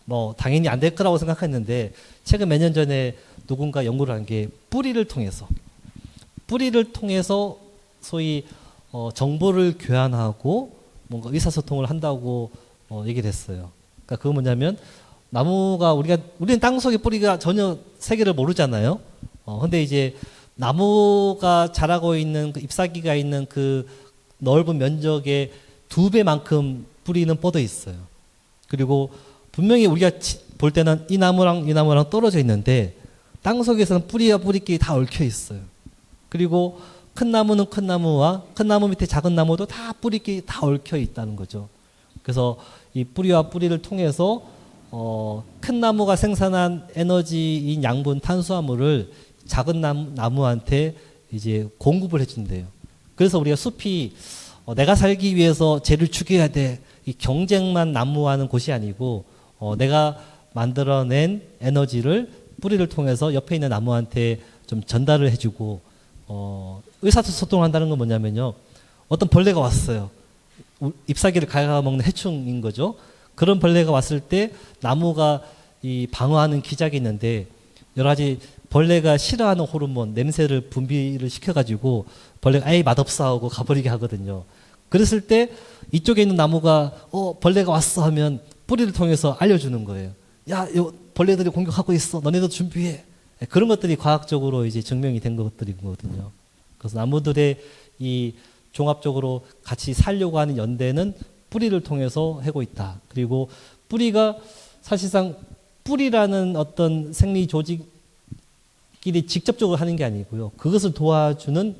뭐 당연히 안 될 거라고 생각했는데, 최근 몇 년 전에 누군가 연구를 한 게 뿌리를 통해서 소위 정보를 교환하고 뭔가 의사소통을 한다고 얘기를 했어요. 그러니까 그거 뭐냐면, 나무가 우리는 땅 속에 뿌리가 전혀 세계를 모르잖아요. 근데 이제 나무가 자라고 있는 그 잎사귀가 있는 그 넓은 면적의 2배만큼 뿌리는 뻗어 있어요. 그리고 분명히 우리가 볼 때는 이 나무랑 이 나무랑 떨어져 있는데, 땅 속에서는 뿌리와 뿌리끼리 다 얽혀 있어요. 그리고 큰 나무는 큰 나무와 큰 나무 밑에 작은 나무도 다 뿌리끼리 다 얽혀 있다는 거죠. 그래서 이 뿌리와 뿌리를 통해서 큰 나무가 생산한 에너지인 양분 탄수화물을 작은 나무한테 이제 공급을 해준대요. 그래서 우리가 숲이 내가 살기 위해서 쟤를 죽여야 돼, 이 경쟁만 난무하는 곳이 아니고, 내가 만들어낸 에너지를 뿌리를 통해서 옆에 있는 나무한테 좀 전달을 해주고, 의사소통을 한다는 건 뭐냐면요, 어떤 벌레가 왔어요. 잎사귀를 갉아먹는 해충인 거죠. 그런 벌레가 왔을 때 나무가 이 방어하는 기작이 있는데, 여러 가지 벌레가 싫어하는 호르몬, 냄새를 분비를 시켜가지고 벌레가 아예 맛없어 하고 가버리게 하거든요. 그랬을 때 이쪽에 있는 나무가 벌레가 왔어 하면 뿌리를 통해서 알려주는 거예요. 야, 벌레들이 공격하고 있어. 너네도 준비해. 그런 것들이 과학적으로 이제 증명이 된 것들이거든요. 그래서 나무들의 이 종합적으로 같이 살려고 하는 연대는 뿌리를 통해서 하고 있다. 그리고 뿌리가 사실상 뿌리라는 어떤 생리 조직끼리 직접적으로 하는 게 아니고요. 그것을 도와주는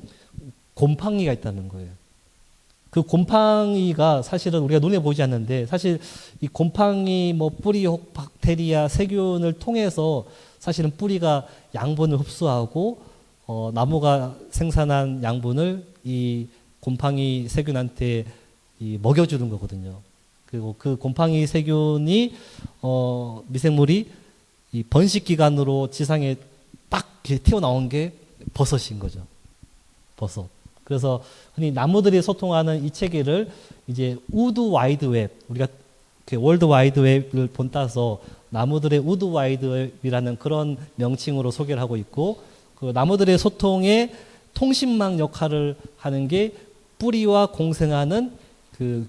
곰팡이가 있다는 거예요. 그 곰팡이가 사실은 우리가 눈에 보이지 않는데, 사실 이 곰팡이 뭐 뿌리혹 박테리아 세균을 통해서 사실은 뿌리가 양분을 흡수하고 나무가 생산한 양분을 이 곰팡이 세균한테 먹여주는 거거든요. 그리고 그 곰팡이 세균이 미생물이 이 번식 기간으로 지상에 딱 튀어나온 게 버섯인 거죠. 버섯. 그래서 흔히 나무들이 소통하는 이 체계를 이제 우드 와이드 웹, 우리가 월드 와이드 웹을 본따서 나무들의 우드 와이드 웹이라는 그런 명칭으로 소개를 하고 있고, 그 나무들의 소통의 통신망 역할을 하는 게 뿌리와 공생하는 그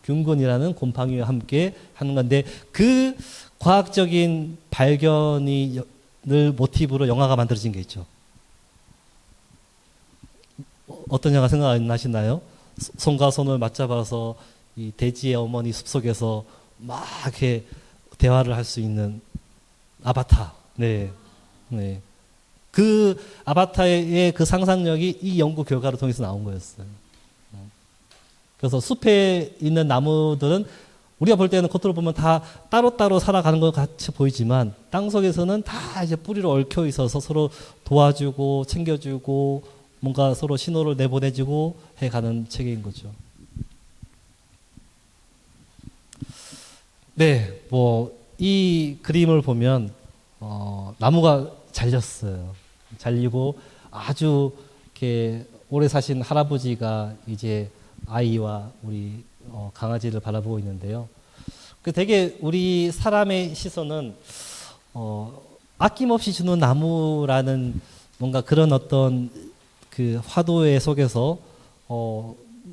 균근이라는 곰팡이와 함께 하는 건데, 그 과학적인 발견을 모티브로 영화가 만들어진 게 있죠. 어떤 영화 생각나시나요? 손과 손을 맞잡아서 이 대지의 어머니 숲속에서 막 이렇게 대화를 할 수 있는 아바타. 네. 네. 그 아바타의 그 상상력이 이 연구 결과를 통해서 나온 거였어요. 그래서 숲에 있는 나무들은 우리가 볼 때는 겉으로 보면 다 따로따로 살아가는 것 같이 보이지만 땅 속에서는 다 이제 뿌리로 얽혀 있어서 서로 도와주고 챙겨주고 뭔가 서로 신호를 내보내주고 해가는 체계인 거죠. 네, 뭐 이 그림을 보면 나무가 잘렸어요. 잘리고 아주 이렇게 오래 사신 할아버지가 이제 아이와 우리 강아지를 바라보고 있는데요. 그 되게 우리 사람의 시선은 아낌없이 주는 나무라는 뭔가 그런 어떤 그 화도의 속에서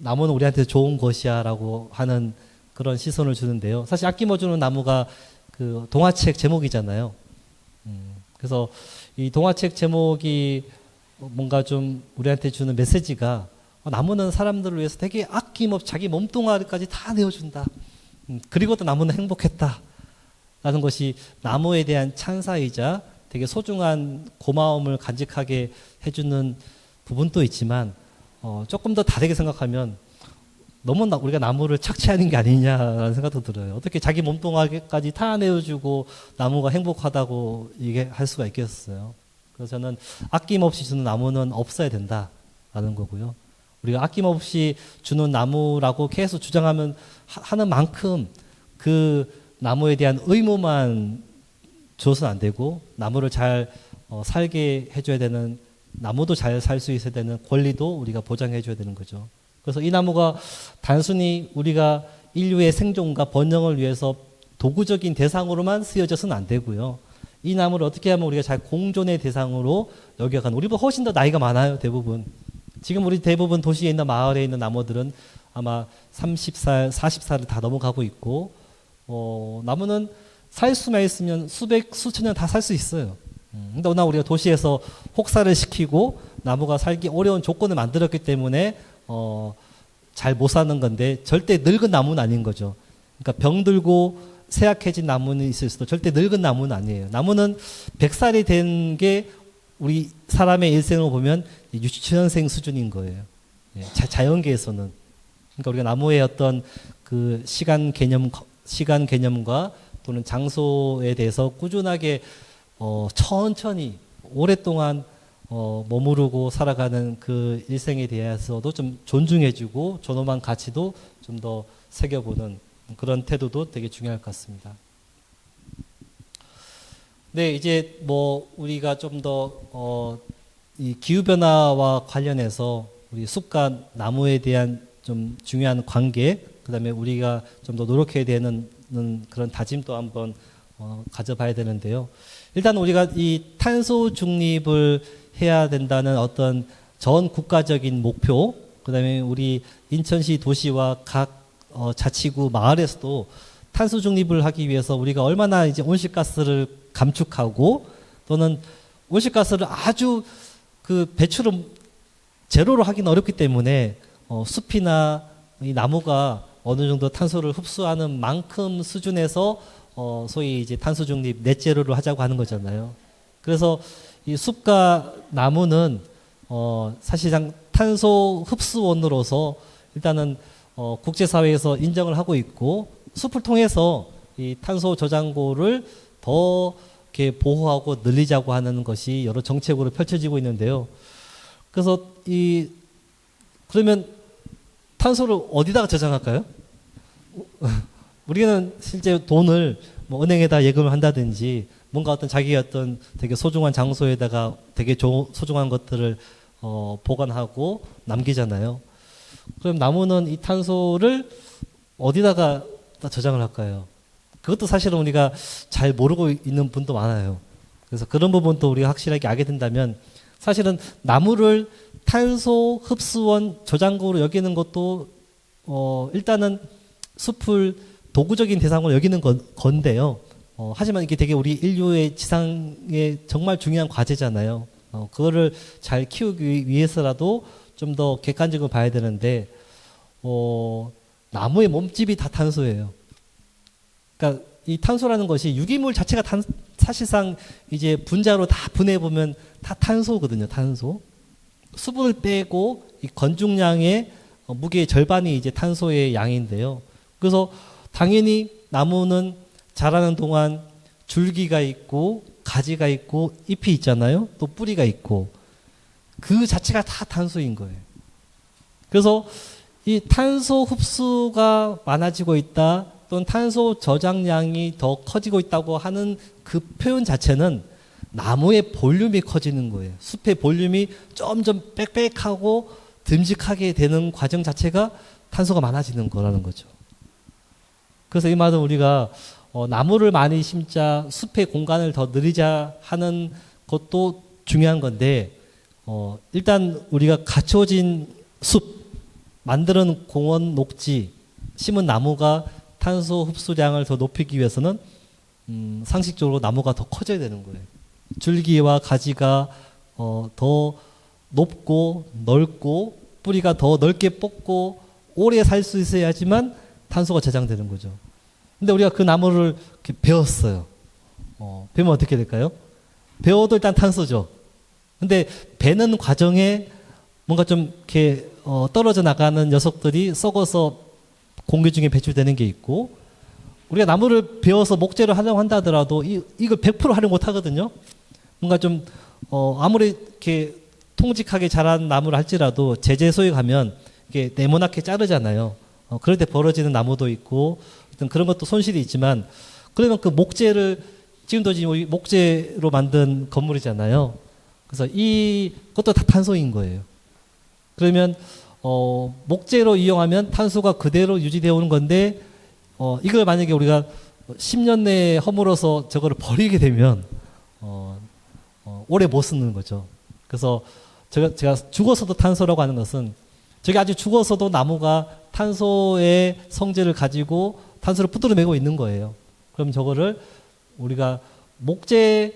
나무는 우리한테 좋은 것이야라고 하는 그런 시선을 주는데요. 사실 아낌어주는 나무가 그 동화책 제목이잖아요. 그래서 이 동화책 제목이 뭔가 좀 우리한테 주는 메시지가 나무는 사람들을 위해서 되게 아낌없이 자기 몸뚱아리까지 다 내어준다. 그리고 또 나무는 행복했다. 라는 것이 나무에 대한 찬사이자 되게 소중한 고마움을 간직하게 해주는 부분도 있지만 조금 더 다르게 생각하면 너무 우리가 나무를 착취하는 게 아니냐라는 생각도 들어요. 어떻게 자기 몸뚱아리까지 다 내어주고 나무가 행복하다고 얘기할 수가 있겠어요. 그래서 저는 아낌없이 주는 나무는 없어야 된다라는 거고요. 우리가 아낌없이 주는 나무라고 계속 주장하면 하는 만큼 그 나무에 대한 의무만 줘서는 안 되고 나무를 잘 살게 해줘야 되는, 나무도 잘 살 수 있어야 되는 권리도 우리가 보장해 줘야 되는 거죠. 그래서 이 나무가 단순히 우리가 인류의 생존과 번영을 위해서 도구적인 대상으로만 쓰여져서는 안 되고요. 이 나무를 어떻게 하면 우리가 잘 공존의 대상으로 여겨가는, 우리보다 훨씬 더 나이가 많아요, 대부분. 지금 우리 대부분 도시에 있는 마을에 있는 나무들은 아마 30살, 40살을 다 넘어가고 있고, 나무는 살 수만 있으면 수천 년 다 살 수 있어요. 근데 워낙 우리가 도시에서 혹사를 시키고 나무가 살기 어려운 조건을 만들었기 때문에 잘 못 사는 건데 절대 늙은 나무는 아닌 거죠. 그러니까 병들고 쇠약해진 나무는 있을 수도 절대 늙은 나무는 아니에요. 나무는 100살이 된 게 우리 사람의 일생을 보면 유치원생 수준인 거예요. 예, 자연계에서는. 그러니까 우리가 나무의 어떤 그 시간 개념과 또는 장소에 대해서 꾸준하게 천천히 오랫동안 머무르고 살아가는 그 일생에 대해서도 좀 존중해주고 존엄한 가치도 좀 더 새겨보는 그런 태도도 되게 중요할 것 같습니다. 네, 이제 뭐 우리가 좀 더 이 기후 변화와 관련해서 우리 숲과 나무에 대한 좀 중요한 관계, 그다음에 우리가 좀 더 노력해야 되는 그런 다짐도 한번 가져봐야 되는데요. 일단 우리가 이 탄소 중립을 해야 된다는 어떤 전 국가적인 목표, 그다음에 우리 인천시 도시와 각 자치구 마을에서도 탄소 중립을 하기 위해서 우리가 얼마나 이제 온실가스를 감축하고 또는 온실가스를 아주 그 배출을 제로로 하기는 어렵기 때문에 숲이나 이 나무가 어느 정도 탄소를 흡수하는 만큼 수준에서 소위 이제 탄소 중립 넷제로를 하자고 하는 거잖아요. 그래서 이 숲과 나무는 사실상 탄소 흡수원으로서 일단은 국제사회에서 인정을 하고 있고 숲을 통해서 이 탄소 저장고를 더 이렇게 보호하고 늘리자고 하는 것이 여러 정책으로 펼쳐지고 있는데요. 그래서 그러면 탄소를 어디다가 저장할까요? 우리는 실제 돈을 뭐 은행에다 예금을 한다든지 뭔가 어떤 자기의 어떤 되게 소중한 장소에다가 되게 소중한 것들을 보관하고 남기잖아요. 그럼 나무는 이 탄소를 어디다가 저장을 할까요? 그것도 사실은 우리가 잘 모르고 있는 분도 많아요. 그래서 그런 부분도 우리가 확실하게 알게 된다면 사실은 나무를 탄소 흡수원 저장고로 여기는 것도 일단은 숲을 도구적인 대상으로 여기는 건데요. 하지만 이게 되게 우리 인류의 지상에 정말 중요한 과제잖아요. 그거를 잘 키우기 위해서라도 좀 더 객관적으로 봐야 되는데 나무의 몸집이 다 탄소예요. 그러니까 이 탄소라는 것이 유기물 자체가 사실상 이제 분자로 다 분해해 보면 다 탄소거든요. 탄소. 수분을 빼고 이 건중량의 무게의 절반이 이제 탄소의 양인데요. 그래서 당연히 나무는 자라는 동안 줄기가 있고 가지가 있고 잎이 있잖아요. 또 뿌리가 있고 그 자체가 다 탄소인 거예요. 그래서 이 탄소 흡수가 많아지고 있다 또는 탄소 저장량이 더 커지고 있다고 하는 그 표현 자체는 나무의 볼륨이 커지는 거예요. 숲의 볼륨이 점점 빽빽하고 듬직하게 되는 과정 자체가 탄소가 많아지는 거라는 거죠. 그래서 이 말은 우리가 나무를 많이 심자 숲의 공간을 더 늘리자 하는 것도 중요한 건데 일단 우리가 갖춰진 숲 만드는 공원 녹지 심은 나무가 탄소 흡수량을 더 높이기 위해서는 상식적으로 나무가 더 커져야 되는 거예요. 줄기와 가지가 더 높고 넓고 뿌리가 더 넓게 뻗고 오래 살 수 있어야지만 탄소가 저장되는 거죠. 근데 우리가 그 나무를 이렇게 베었어요. 베면 어떻게 될까요? 베어도 일단 탄소죠. 근데 베는 과정에 뭔가 좀 이렇게 떨어져 나가는 녀석들이 썩어서 공기 중에 배출되는 게 있고, 우리가 나무를 베어서 목재로 활용한다 하더라도 이걸 100% 활용 못 하거든요. 뭔가 좀 아무리 이렇게 통직하게 자란 나무를 할지라도 제재소에 가면 이게 네모나게 자르잖아요. 그럴 때 벌어지는 나무도 있고 어떤 그런 것도 손실이 있지만, 그러면 그 목재를 지금도 지금 우리 목재로 만든 건물이잖아요. 그래서 이것도 다 탄소인 거예요. 그러면 목재로 이용하면 탄소가 그대로 유지되어 오는 건데, 이걸 만약에 우리가 10년 내에 허물어서 저거를 버리게 되면 오래 못 쓰는 거죠. 그래서 제가 죽어서도 탄소라고 하는 것은, 저게 아주 죽어서도 나무가 탄소의 성질을 가지고 탄소를 붙들어매고 있는 거예요. 그럼 저거를 우리가 목재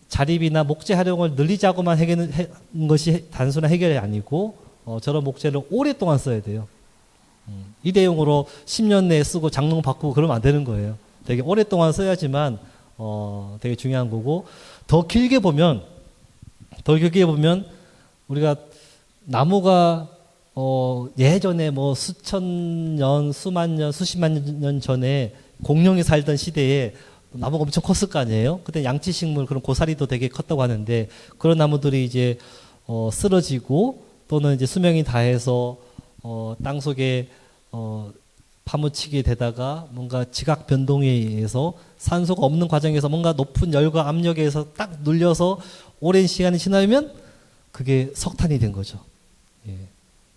자립이나 목재 활용을 늘리자고만 해결하는 것이 단순한 해결이 아니고, 저런 목재를 오랫동안 써야 돼요. 일회용으로 10년 내에 쓰고 장롱 바꾸고 그러면 안 되는 거예요. 되게 오랫동안 써야지만 되게 중요한 거고, 더 길게 보면 우리가 나무가 예전에 뭐 수천 년, 수만 년, 수십만 년 전에 공룡이 살던 시대에 나무가 엄청 컸을 거 아니에요? 그때 양치식물 그런 고사리도 되게 컸다고 하는데, 그런 나무들이 이제 쓰러지고 또는 이제 수명이 다해서 땅 속에 파묻히게 되다가 뭔가 지각 변동에 의해서 산소가 없는 과정에서 뭔가 높은 열과 압력에 의해서 딱 눌려서 오랜 시간이 지나면 그게 석탄이 된 거죠. 예.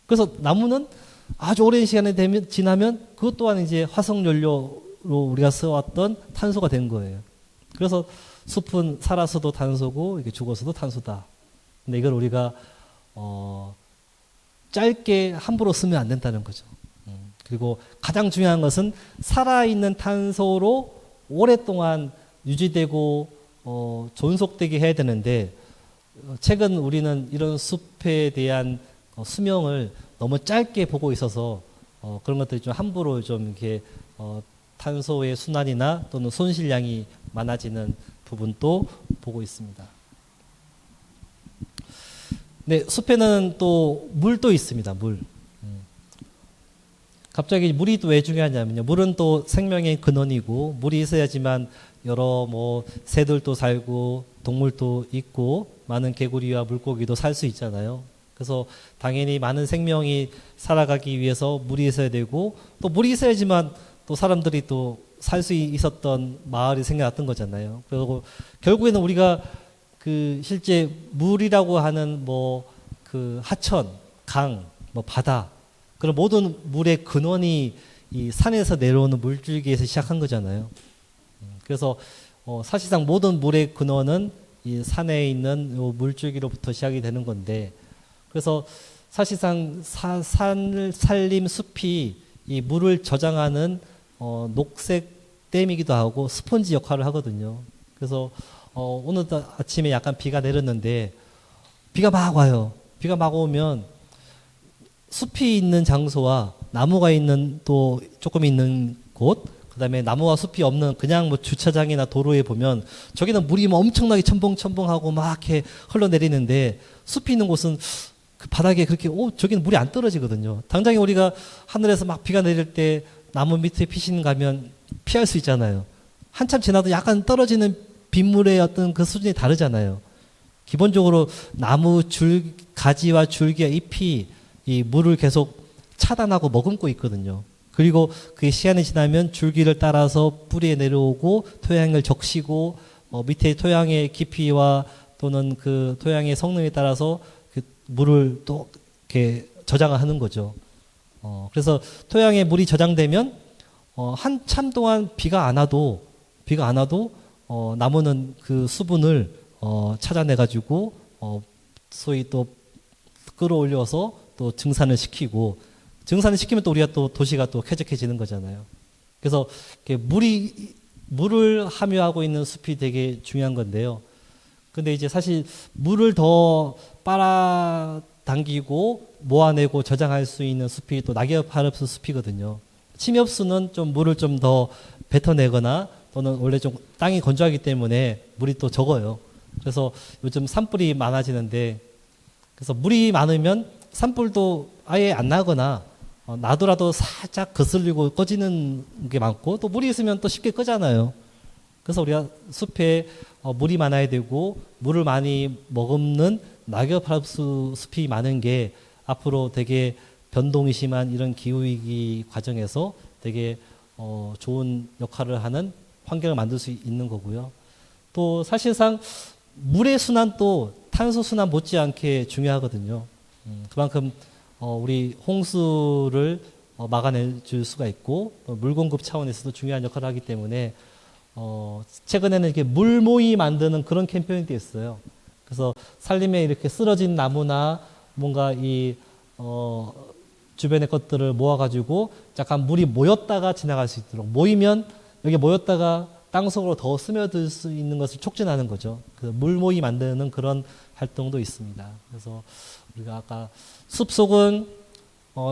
그래서 나무는 아주 오랜 시간이 지나면 그것 또한 이제 화석 연료로 우리가 써왔던 탄소가 된 거예요. 그래서 숲은 살아서도 탄소고 이게 죽어서도 탄소다. 근데 이걸 우리가 짧게 함부로 쓰면 안 된다는 거죠. 그리고 가장 중요한 것은 살아있는 탄소로 오랫동안 유지되고 존속되게 해야 되는데, 최근 우리는 이런 숲에 대한 수명을 너무 짧게 보고 있어서 그런 것들이 좀 함부로 좀 이렇게 탄소의 순환이나 또는 손실량이 많아지는 부분도 보고 있습니다. 네, 숲에는 또 물도 있습니다. 물. 갑자기 물이 또 왜 중요하냐면요. 물은 또 생명의 근원이고, 물이 있어야지만 여러 뭐 새들도 살고 동물도 있고 많은 개구리와 물고기도 살 수 있잖아요. 그래서 당연히 많은 생명이 살아가기 위해서 물이 있어야 되고, 또 물이 있어야지만 또 사람들이 또 살 수 있었던 마을이 생겨났던 거잖아요. 그리고 결국에는 우리가 그 실제 물이라고 하는 뭐 그 하천, 강, 뭐 바다, 그런 모든 물의 근원이 이 산에서 내려오는 물줄기에서 시작한 거잖아요. 그래서 사실상 모든 물의 근원은 이 산에 있는 요 물줄기로부터 시작이 되는 건데, 그래서 사실상 산림 숲이 이 물을 저장하는 녹색 댐이기도 하고 스펀지 역할을 하거든요. 그래서 오늘 아침에 약간 비가 내렸는데, 비가 막 와요. 비가 막 오면 숲이 있는 장소와 나무가 있는 또 조금 있는 곳, 그다음에 나무와 숲이 없는 그냥 뭐 주차장이나 도로에 보면 저기는 물이 뭐 엄청나게 첨벙첨벙하고 막 이렇게 흘러내리는데, 숲이 있는 곳은 그 바닥에 그렇게 저기는 물이 안 떨어지거든요. 당장에 우리가 하늘에서 막 비가 내릴 때 나무 밑에 피신 가면 피할 수 있잖아요. 한참 지나도 약간 떨어지는 빗물의 어떤 그 수준이 다르잖아요. 기본적으로 나무 가지와 줄기와 잎이 이 물을 계속 차단하고 머금고 있거든요. 그리고 그 시간이 지나면 줄기를 따라서 뿌리에 내려오고 토양을 적시고 밑에 토양의 깊이와 또는 그 토양의 성능에 따라서 그 물을 또 이렇게 저장을 하는 거죠. 그래서 토양에 물이 저장되면 한참 동안 비가 안 와도 나무는 그 수분을 찾아내 가지고 소위 또 끌어올려서 또 증산을 시키고 증산을 시키면 또 우리가 또 도시가 또 쾌적해지는 거잖아요. 그래서 물을 함유하고 있는 숲이 되게 중요한 건데요. 근데 이제 사실 물을 더 빨아당기고 모아내고 저장할 수 있는 숲이 또 낙엽하릅수 숲이거든요. 침엽수는 좀 물을 좀 더 뱉어내거나 또는 원래 좀 땅이 건조하기 때문에 물이 또 적어요. 그래서 요즘 산불이 많아지는데 그래서 물이 많으면 산불도 아예 안 나거나 나더라도 살짝 거슬리고 꺼지는 게 많고 또 물이 있으면 또 쉽게 끄잖아요. 그래서 우리가 숲에 물이 많아야 되고 물을 많이 머금는 낙엽하릅수 숲이 많은 게 앞으로 되게 변동이 심한 이런 기후위기 과정에서 되게 좋은 역할을 하는 환경을 만들 수 있는 거고요. 또 사실상 물의 순환도 탄소 순환 못지않게 중요하거든요. 그만큼 우리 홍수를 막아낼 수가 있고 물 공급 차원에서도 중요한 역할을 하기 때문에 최근에는 이렇게 물 모이 만드는 그런 캠페인도 있어요. 그래서 산림에 이렇게 쓰러진 나무나 뭔가 이 주변의 것들을 모아가지고 약간 물이 모였다가 지나갈 수 있도록 모이면 여기 모였다가 땅속으로 더 스며들 수 있는 것을 촉진하는 거죠. 그 물 모이 만드는 그런 활동도 있습니다. 그래서 우리가 아까 숲 속은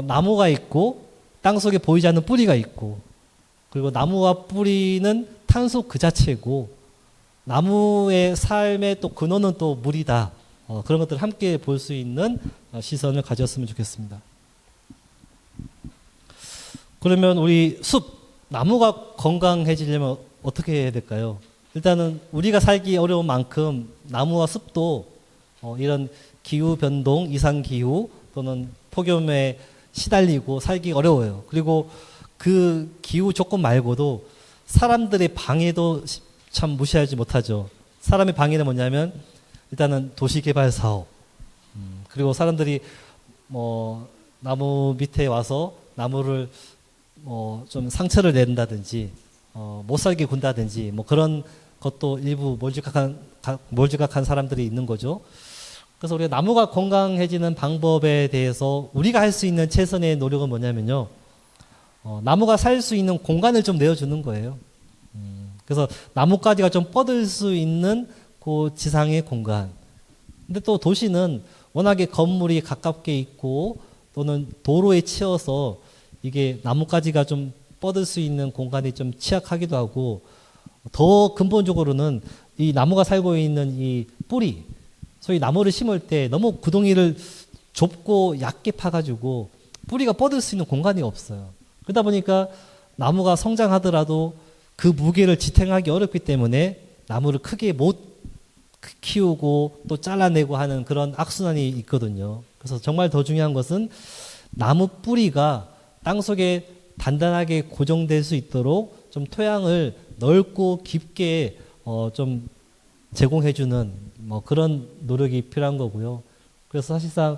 나무가 있고 땅 속에 보이지 않는 뿌리가 있고 그리고 나무와 뿌리는 탄소 그 자체고 나무의 삶의 또 근원은 또 물이다. 그런 것들을 함께 볼 수 있는 시선을 가졌으면 좋겠습니다. 그러면 우리 숲, 나무가 건강해지려면 어떻게 해야 될까요? 일단은 우리가 살기 어려운 만큼 나무와 숲도 이런 기후 변동, 이상 기후 또는 폭염에 시달리고 살기 어려워요. 그리고 그 기후 조건 말고도 사람들의 방해도 참 무시하지 못하죠. 사람의 방해는 뭐냐면 일단은 도시개발 사업, 그리고 사람들이 나무 밑에 와서 나무를 좀 상처를 낸다든지 못 살게 군다든지 그런 것도 일부 몰지각한 사람들이 있는 거죠. 그래서 우리가 나무가 건강해지는 방법에 대해서 우리가 할 수 있는 최선의 노력은 뭐냐면요. 나무가 살 수 있는 공간을 좀 내어주는 거예요. 그래서 나뭇가지가 좀 뻗을 수 있는 그 지상의 공간. 근데 또 도시는 워낙에 건물이 가깝게 있고 또는 도로에 치여서 이게 나뭇가지가 좀 뻗을 수 있는 공간이 좀 취약하기도 하고 더 근본적으로는 이 나무가 살고 있는 이 뿌리, 소위 나무를 심을 때 너무 구덩이를 좁고 얕게 파가지고 뿌리가 뻗을 수 있는 공간이 없어요. 그러다 보니까 나무가 성장하더라도 그 무게를 지탱하기 어렵기 때문에 나무를 크게 못 키우고 또 잘라내고 하는 그런 악순환이 있거든요. 그래서 정말 더 중요한 것은 나무 뿌리가 땅속에 단단하게 고정될 수 있도록 좀 토양을 넓고 깊게 좀 제공해주는 그런 노력이 필요한 거고요. 그래서 사실상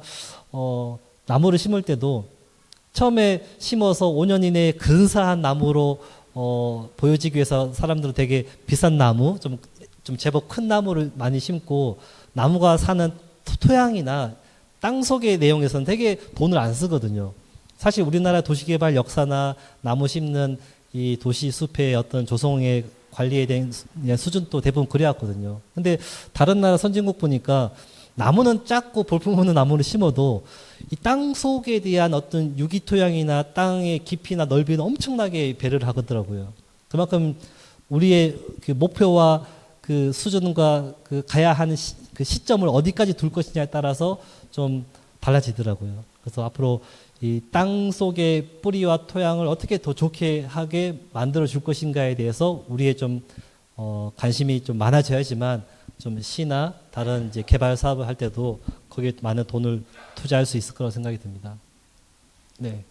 나무를 심을 때도 처음에 심어서 5년 이내에 근사한 나무로 보여지기 위해서 사람들은 되게 비싼 나무, 좀 제법 큰 나무를 많이 심고 나무가 사는 토양이나 땅속의 내용에서는 되게 돈을 안 쓰거든요. 사실 우리나라 도시개발 역사나 나무 심는 이 도시 숲의 어떤 조성의 관리에 대한 수준도 대부분 그래왔거든요. 근데 다른 나라 선진국 보니까 나무는 작고 볼품없는 나무를 심어도 이 땅 속에 대한 어떤 유기토양이나 땅의 깊이나 넓이는 엄청나게 배려를 하더라고요. 그만큼 우리의 그 목표와 그 수준과 그 가야 하는 그 시점을 어디까지 둘 것이냐에 따라서 좀 달라지더라고요. 그래서 앞으로 이 땅 속의 뿌리와 토양을 어떻게 더 좋게 하게 만들어 줄 것인가에 대해서 우리의 좀 관심이 좀 많아져야지만 좀 시나 다른 이제 개발 사업을 할 때도 거기에 많은 돈을 투자할 수 있을 거라고 생각이 듭니다. 네.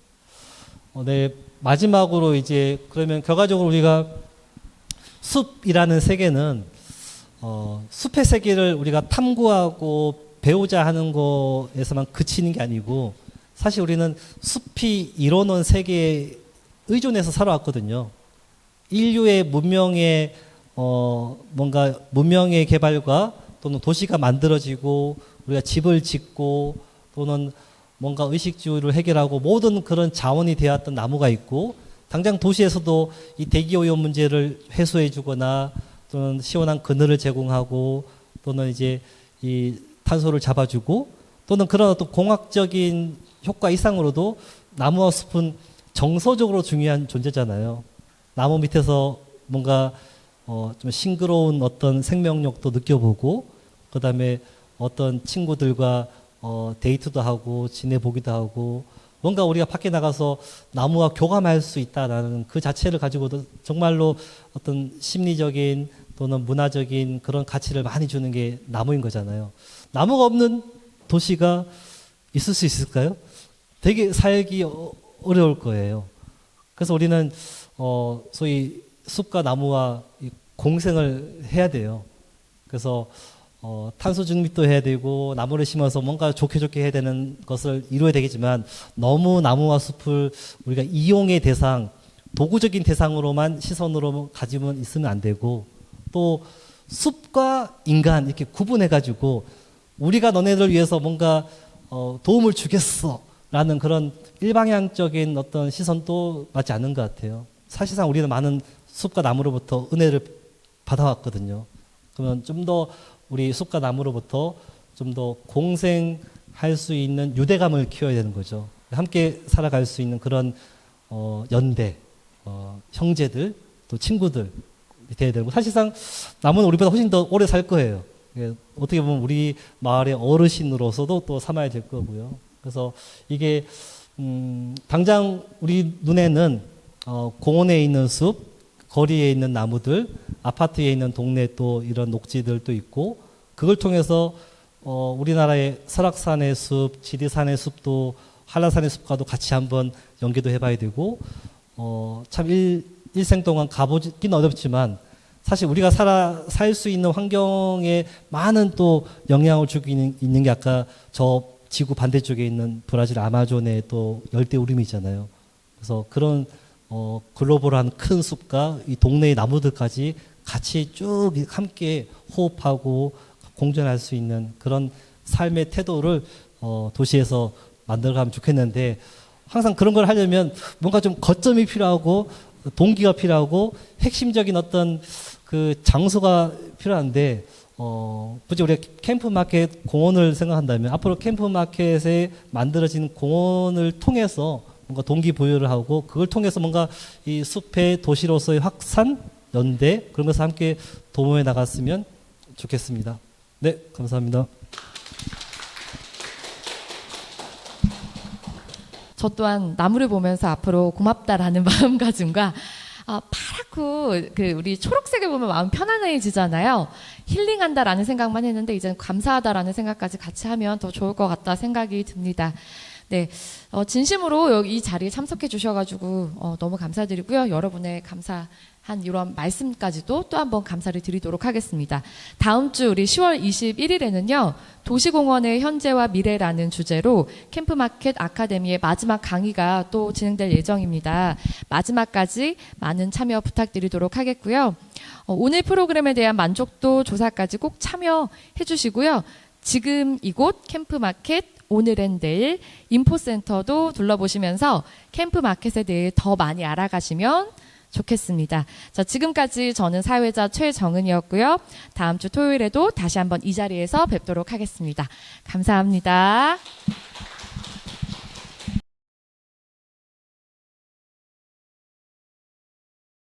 네, 마지막으로 이제 그러면 결과적으로 우리가 숲이라는 세계는 숲의 세계를 우리가 탐구하고 배우자 하는 거에서만 그치는 게 아니고 사실 우리는 숲이 이뤄놓은 세계에 의존해서 살아왔거든요. 인류의 문명의 뭔가 문명의 개발과 또는 도시가 만들어지고 우리가 집을 짓고 또는 뭔가 의식주를 해결하고 모든 그런 자원이 되었던 나무가 있고 당장 도시에서도 이 대기오염 문제를 해소해 주거나 또는 시원한 그늘을 제공하고 또는 이제 이 탄소를 잡아주고 또는 그런 어떤 공학적인 효과 이상으로도 나무와 숲은 정서적으로 중요한 존재잖아요. 나무 밑에서 뭔가 좀 싱그러운 어떤 생명력도 느껴보고 그다음에 어떤 친구들과 데이트도 하고 지내보기도 하고 뭔가 우리가 밖에 나가서 나무와 교감할 수 있다라는 그 자체를 가지고도 정말로 어떤 심리적인 또는 문화적인 그런 가치를 많이 주는 게 나무인 거잖아요. 나무가 없는 도시가 있을 수 있을까요? 되게 살기 어려울 거예요. 그래서 우리는 소위 숲과 나무와 공생을 해야 돼요. 그래서 탄소 중립도 해야 되고 나무를 심어서 뭔가 좋게 해야 되는 것을 이루어야 되겠지만 너무 나무와 숲을 우리가 이용의 대상, 도구적인 대상으로만 시선으로 가지면 있으면 안 되고 또 숲과 인간 이렇게 구분해 가지고 우리가 너네들 위해서 뭔가 도움을 주겠어라는 그런 일방향적인 어떤 시선도 맞지 않는 것 같아요. 사실상 우리는 많은 숲과 나무로부터 은혜를 받아왔거든요. 그러면 좀 더 우리 숲과 나무로부터 좀 더 공생할 수 있는 유대감을 키워야 되는 거죠. 함께 살아갈 수 있는 그런 연대, 형제들, 또 친구들 돼야 되고 사실상 나무는 우리보다 훨씬 더 오래 살 거예요. 어떻게 보면 우리 마을의 어르신으로서도 또 삼아야 될 거고요. 그래서 이게 당장 우리 눈에는 공원에 있는 숲, 거리에 있는 나무들, 아파트에 있는 동네 또 이런 녹지들도 있고 그걸 통해서 우리나라의 설악산의 숲, 지리산의 숲도 한라산의 숲과도 같이 한번 연계도 해봐야 되고 참 일생 동안 가보기는 어렵지만 사실 우리가 살 수 있는 환경에 많은 또 영향을 주고 있는 게 아까 저 지구 반대쪽에 있는 브라질 아마존의 또 열대우림이 있잖아요. 그래서 그런 글로벌한 큰 숲과 이 동네의 나무들까지 같이 쭉 함께 호흡하고 공존할 수 있는 그런 삶의 태도를 도시에서 만들어가면 좋겠는데 항상 그런 걸 하려면 뭔가 좀 거점이 필요하고 동기가 필요하고 핵심적인 어떤 그 장소가 필요한데 굳이 우리가 캠프마켓 공원을 생각한다면 앞으로 캠프마켓에 만들어진 공원을 통해서 뭔가 동기부여를 하고 그걸 통해서 뭔가 이 숲의 도시로서의 확산, 연대 그런 것을 함께 도모해 나갔으면 좋겠습니다. 네, 감사합니다. 저 또한 나무를 보면서 앞으로 고맙다라는 마음가짐과 파랗고 우리 초록색을 보면 마음 편안해지잖아요. 힐링한다라는 생각만 했는데 이제는 감사하다라는 생각까지 같이 하면 더 좋을 것 같다 생각이 듭니다. 네, 진심으로 이 자리에 참석해 주셔가지고 너무 감사드리고요. 여러분의 감사한 이런 말씀까지도 또 한번 감사를 드리도록 하겠습니다. 다음 주 우리 10월 21일에는요. 도시공원의 현재와 미래라는 주제로 캠프마켓 아카데미의 마지막 강의가 또 진행될 예정입니다. 마지막까지 많은 참여 부탁드리도록 하겠고요. 오늘 프로그램에 대한 만족도 조사까지 꼭 참여해 주시고요. 지금 이곳 캠프마켓 오늘앤내일 인포센터도 둘러보시면서 캠프마켓에 대해 더 많이 알아가시면 좋겠습니다. 자, 지금까지 저는 사회자 최정은이었고요. 다음 주 토요일에도 다시 한번 이 자리에서 뵙도록 하겠습니다. 감사합니다.